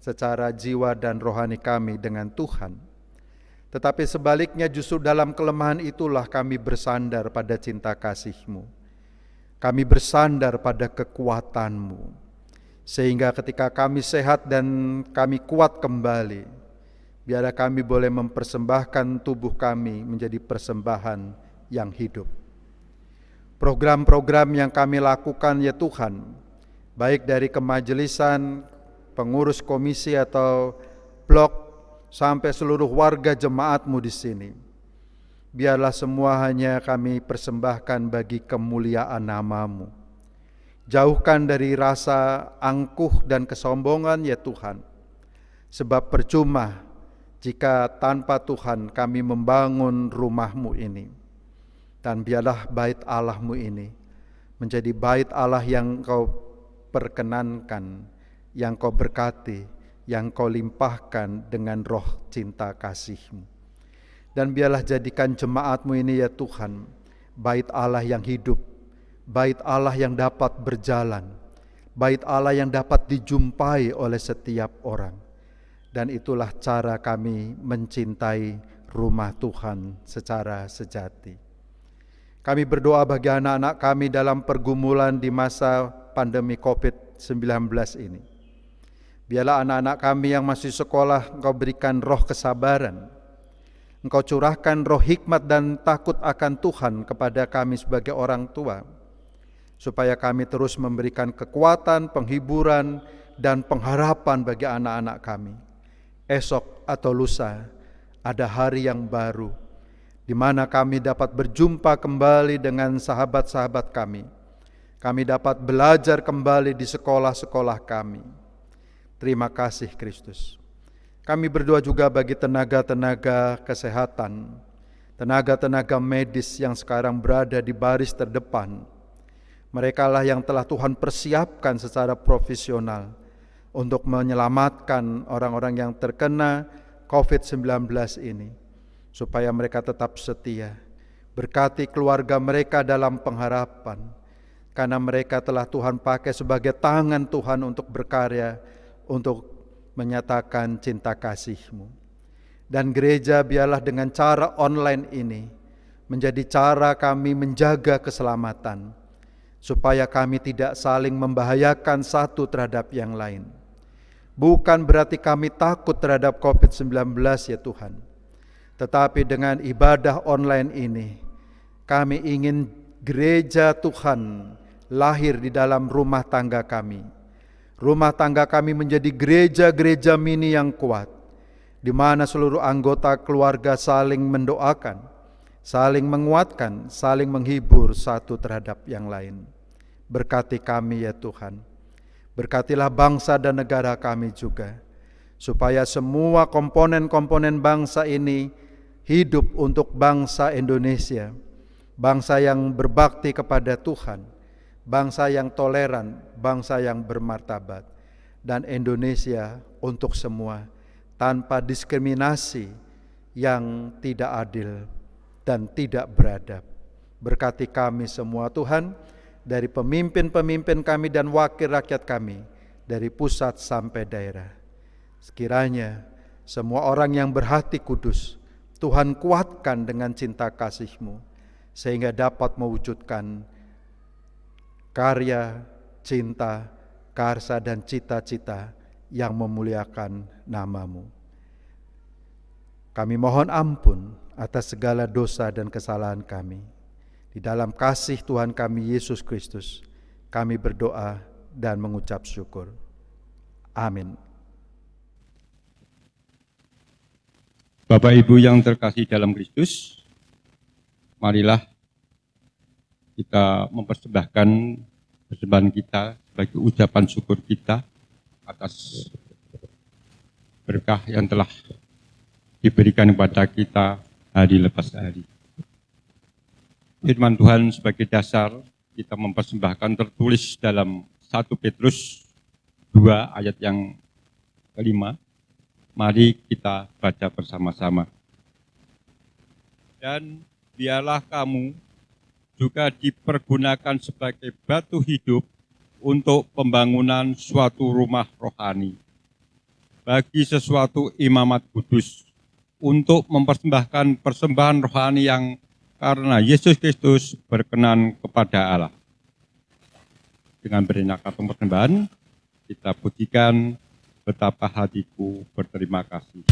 secara jiwa dan rohani kami dengan Tuhan. Tetapi sebaliknya justru dalam kelemahan itulah kami bersandar pada cinta kasih-Mu. Kami bersandar pada kekuatan-Mu. Sehingga ketika kami sehat dan kami kuat kembali, biarlah kami boleh mempersembahkan tubuh kami menjadi persembahan yang hidup. Program-program yang kami lakukan ya Tuhan, baik dari kemajelisan, pengurus komisi atau blok, sampai seluruh warga jemaat-Mu di sini, biarlah semua hanya kami persembahkan bagi kemuliaan nama-Mu. Jauhkan dari rasa angkuh dan kesombongan ya Tuhan, sebab percuma jika tanpa Tuhan kami membangun rumah-Mu ini. Dan biarlah bait Allah-Mu ini menjadi bait Allah yang Kau perkenankan, yang Kau berkati, yang Kau limpahkan dengan roh cinta kasih-Mu. Dan biarlah jadikan jemaat-Mu ini ya Tuhan, bait Allah yang hidup, bait Allah yang dapat berjalan, bait Allah yang dapat dijumpai oleh setiap orang. Dan itulah cara kami mencintai rumah Tuhan secara sejati. Kami berdoa bagi anak-anak kami dalam pergumulan di masa pandemi COVID-19 ini. Biarlah anak-anak kami yang masih sekolah Engkau berikan roh kesabaran. Engkau curahkan roh hikmat dan takut akan Tuhan kepada kami sebagai orang tua, supaya kami terus memberikan kekuatan, penghiburan, dan pengharapan bagi anak-anak kami. esok atau lusa ada hari yang baru, di mana kami dapat berjumpa kembali dengan sahabat-sahabat kami. Kami dapat belajar kembali di sekolah-sekolah kami. Terima kasih Kristus. Kami berdoa juga bagi tenaga-tenaga kesehatan, tenaga-tenaga medis yang sekarang berada di baris terdepan. Mereka lah yang telah Tuhan persiapkan secara profesional untuk menyelamatkan orang-orang yang terkena COVID-19 ini, supaya mereka tetap setia. Berkati keluarga mereka dalam pengharapan, karena mereka telah Tuhan pakai sebagai tangan Tuhan untuk berkarya, untuk menyatakan cinta kasih-Mu. Dan gereja biarlah dengan cara online ini menjadi cara kami menjaga keselamatan, supaya kami tidak saling membahayakan satu terhadap yang lain. Bukan berarti kami takut terhadap COVID-19 ya Tuhan, tetapi dengan ibadah online ini, kami ingin gereja Tuhan lahir di dalam rumah tangga kami. Rumah tangga kami menjadi gereja-gereja mini yang kuat, di mana seluruh anggota keluarga saling mendoakan, saling menguatkan, saling menghibur satu terhadap yang lain. Berkati kami ya Tuhan. Berkatilah bangsa dan negara kami juga, supaya semua komponen-komponen bangsa ini hidup untuk bangsa Indonesia, bangsa yang berbakti kepada Tuhan, bangsa yang toleran, bangsa yang bermartabat, dan Indonesia untuk semua, tanpa diskriminasi yang tidak adil dan tidak beradab. Berkati kami semua Tuhan, dari pemimpin-pemimpin kami dan wakil rakyat kami, dari pusat sampai daerah. Sekiranya semua orang yang berhati kudus, Tuhan kuatkan dengan cinta kasih-Mu, sehingga dapat mewujudkan karya, cinta, karsa dan cita-cita yang memuliakan nama-Mu. Kami mohon ampun atas segala dosa dan kesalahan kami. Di dalam kasih Tuhan kami Yesus Kristus, kami berdoa dan mengucap syukur. Amin. Bapak Ibu yang terkasih dalam Kristus, marilah kita mempersembahkan persembahan kita sebagai ucapan syukur kita atas berkah yang telah diberikan kepada kita hari lepas hari. Firman Tuhan sebagai dasar kita mempersembahkan tertulis dalam 1 Petrus 2 ayat yang kelima. Mari kita baca bersama-sama. Dan biarlah kamu juga dipergunakan sebagai batu hidup untuk pembangunan suatu rumah rohani, bagi sesuatu imamat kudus, untuk mempersembahkan persembahan rohani yang karena Yesus Kristus berkenan kepada Allah. Dengan berinyakan persembahan, kita pujikan betapa hatiku berterima kasih.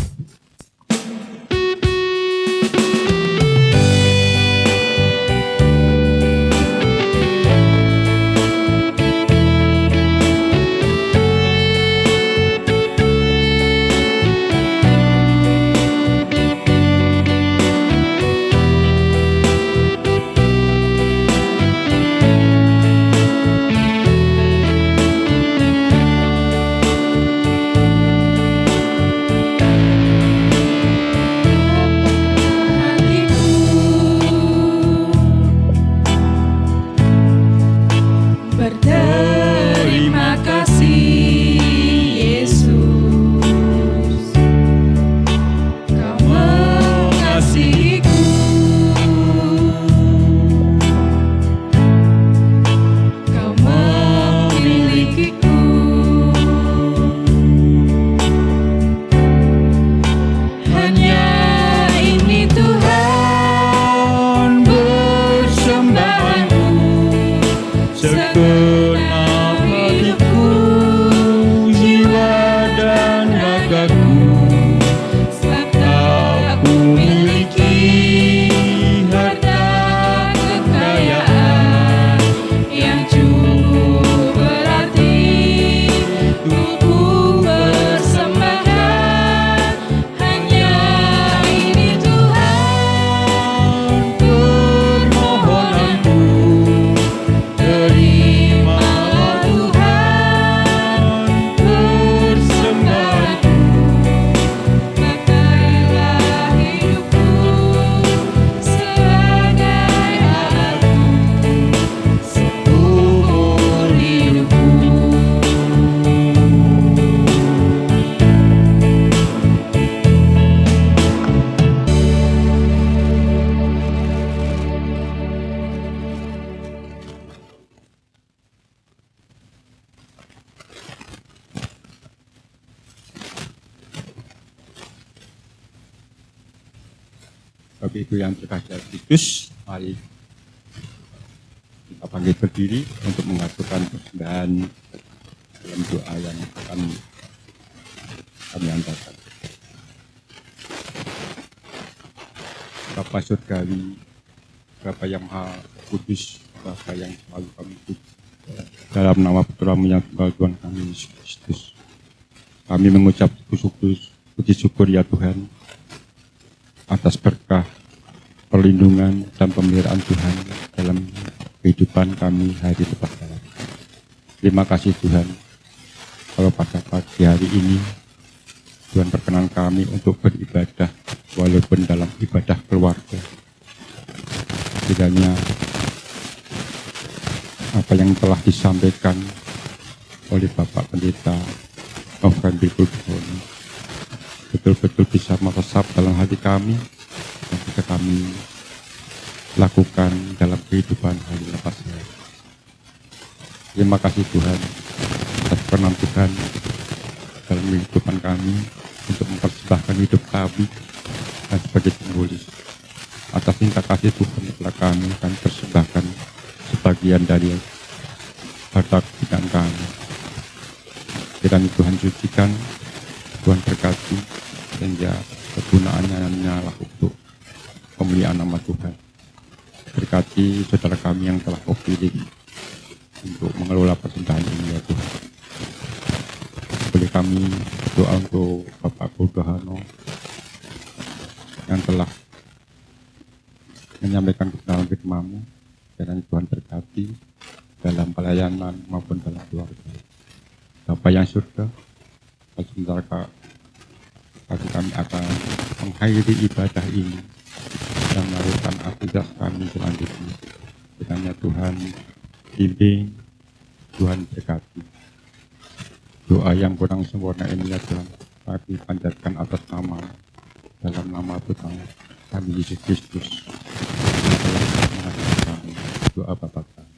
Bapak Ibu yang terkasih Kristus, mari kita panggil berdiri untuk mengaturkan persembahan dalam doa yang akan kami antarkan. Bapa Surgawi, Bapa yang Maha Kudus, Bapa yang selalu kami puji, dalam nama Putra-Mu yang tunggal Tuhan kami Yesus Kristus, kami mengucap puji syukur ya Tuhan atas berkah, perlindungan dan pemeliharaan Tuhan dalam kehidupan kami hari lepas hari. Terima kasih Tuhan, kalau pada pagi hari ini Tuhan berkenan kami untuk beribadah walaupun dalam ibadah keluarga. Kiranya apa yang telah disampaikan oleh Bapak Pendeta Nofran Bilkudono betul-betul bisa meresap dalam hati kami dan bisa kami lakukan dalam kehidupan hari lepas hari. Terima kasih Tuhan atas perkenan Tuhan dalam kehidupan kami untuk mempersembahkan hidup kami dan sebagai simbolis atas cinta kasih Tuhan kepada kami dan persembahkan sebagian dari harta kebaikan kami. Kiranya Tuhan sucikan, Tuhan berkati, sehingga kegunaannya hanyalah untuk pemuliaan nama Tuhan. Berkati saudara kami yang telah Kau pilih untuk mengelola persembahan ini ya Tuhan. Boleh kami doa untuk Bapak Bilkudono yang telah menyampaikan kebenaran firman-Mu, kiranya Tuhan berkati dalam pelayanan maupun dalam keluarga. Bapa yang surga, sebentar kami akan mengakhiri ibadah ini dan melakukan aktivitas kami selanjutnya. Kiranya Tuhan bimbing, Tuhan berkati. Doa yang kurang sempurna ini ya Tuhan, kami panjatkan atas nama dalam nama Tuhan kami Yesus Kristus. Doa Bapa kami.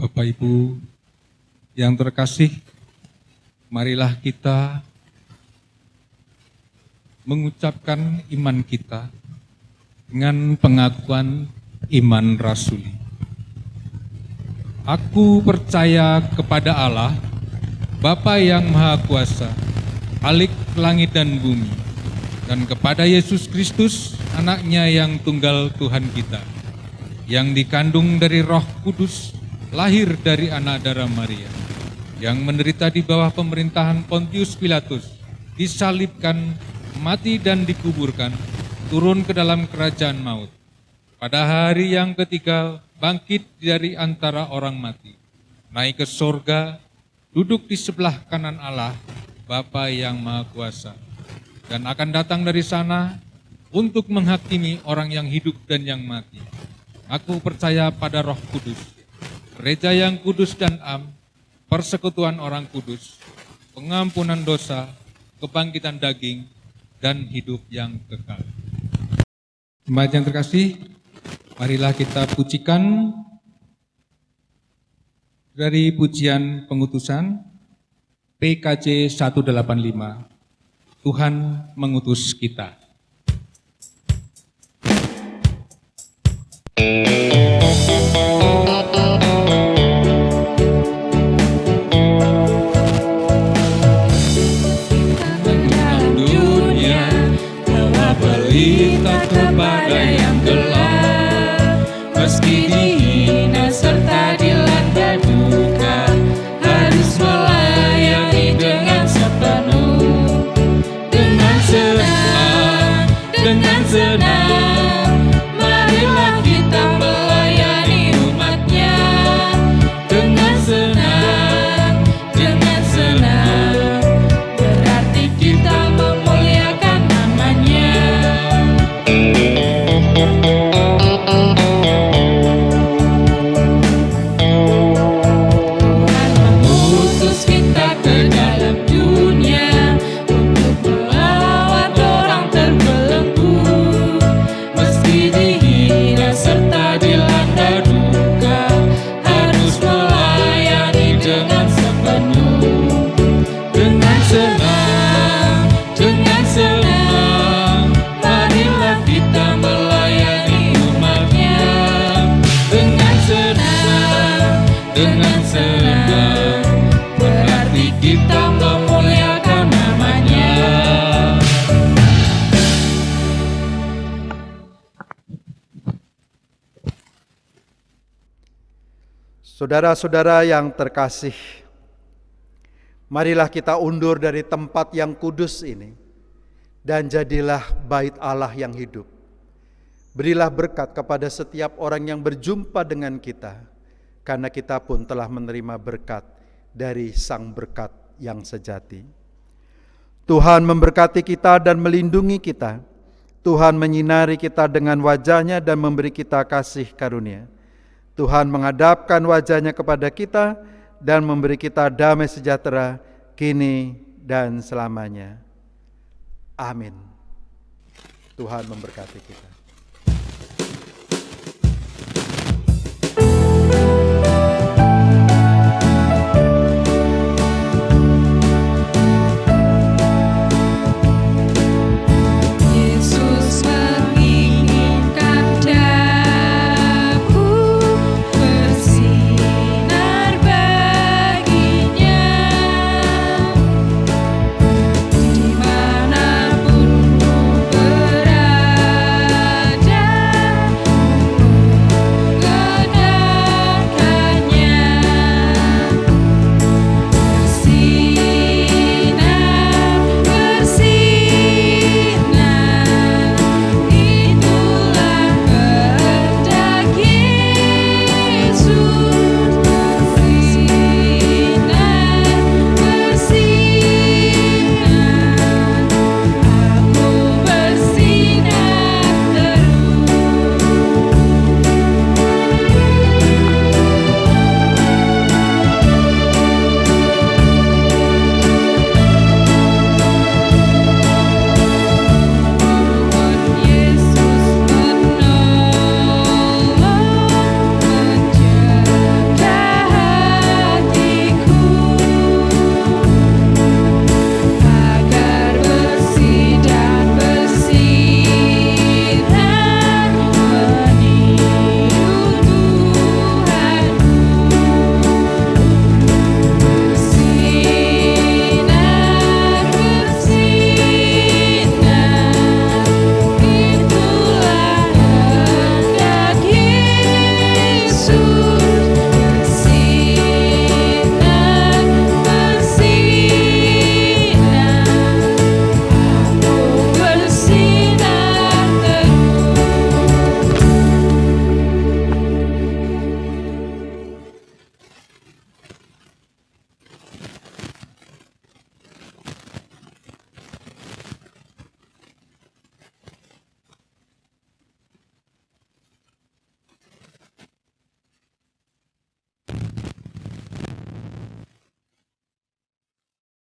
Bapak Ibu yang terkasih, marilah kita mengucapkan iman kita dengan pengakuan iman rasuli. Aku percaya kepada Allah, Bapa yang Maha Kuasa, Khalik langit dan bumi, dan kepada Yesus Kristus, anaknya yang tunggal Tuhan kita, yang dikandung dari Roh Kudus, lahir dari anak darah Maria, yang menderita di bawah pemerintahan Pontius Pilatus, disalibkan, mati dan dikuburkan, turun ke dalam kerajaan maut. Pada hari yang ketiga, bangkit dari antara orang mati, naik ke sorga, duduk di sebelah kanan Allah, Bapa yang Maha Kuasa, dan akan datang dari sana untuk menghakimi orang yang hidup dan yang mati. Aku percaya pada Roh Kudus, gereja yang kudus dan am, persekutuan orang kudus, pengampunan dosa, kebangkitan daging, dan hidup yang kekal. Jemaat yang terkasih, marilah kita pujikan dari pujian pengutusan PKJ 185, Tuhan mengutus kita. Dalam dunia bawa berita kepada yang gelap, meski dihina serta dilanda duka, harus melayani dengan sepenuh, dengan senang, dengan senang. Marilah kita melayani umatnya dengan senang, dengan senang. Berarti kita memuliakan namanya. Tuhan mengutus kita ke dalam dunia untuk melawat orang terbelenggu, meski dihina serta dilanda duka, harus melayani dengan sepenuh, dengan senang, dengan senang. Marilah kita melayani umatnya dengan senang, dengan senang. Berarti kita memuliakan namanya. Saudara-saudara yang terkasih, marilah kita undur dari tempat yang kudus ini dan jadilah bait Allah yang hidup. Berilah berkat kepada setiap orang yang berjumpa dengan kita, karena kita pun telah menerima berkat dari Sang Berkat yang sejati. Tuhan memberkati kita dan melindungi kita. Tuhan menyinari kita dengan wajah-Nya dan memberi kita kasih karunia. Tuhan menghadapkan wajah-Nya kepada kita dan memberi kita damai sejahtera kini dan selamanya. Amin. Tuhan memberkati kita.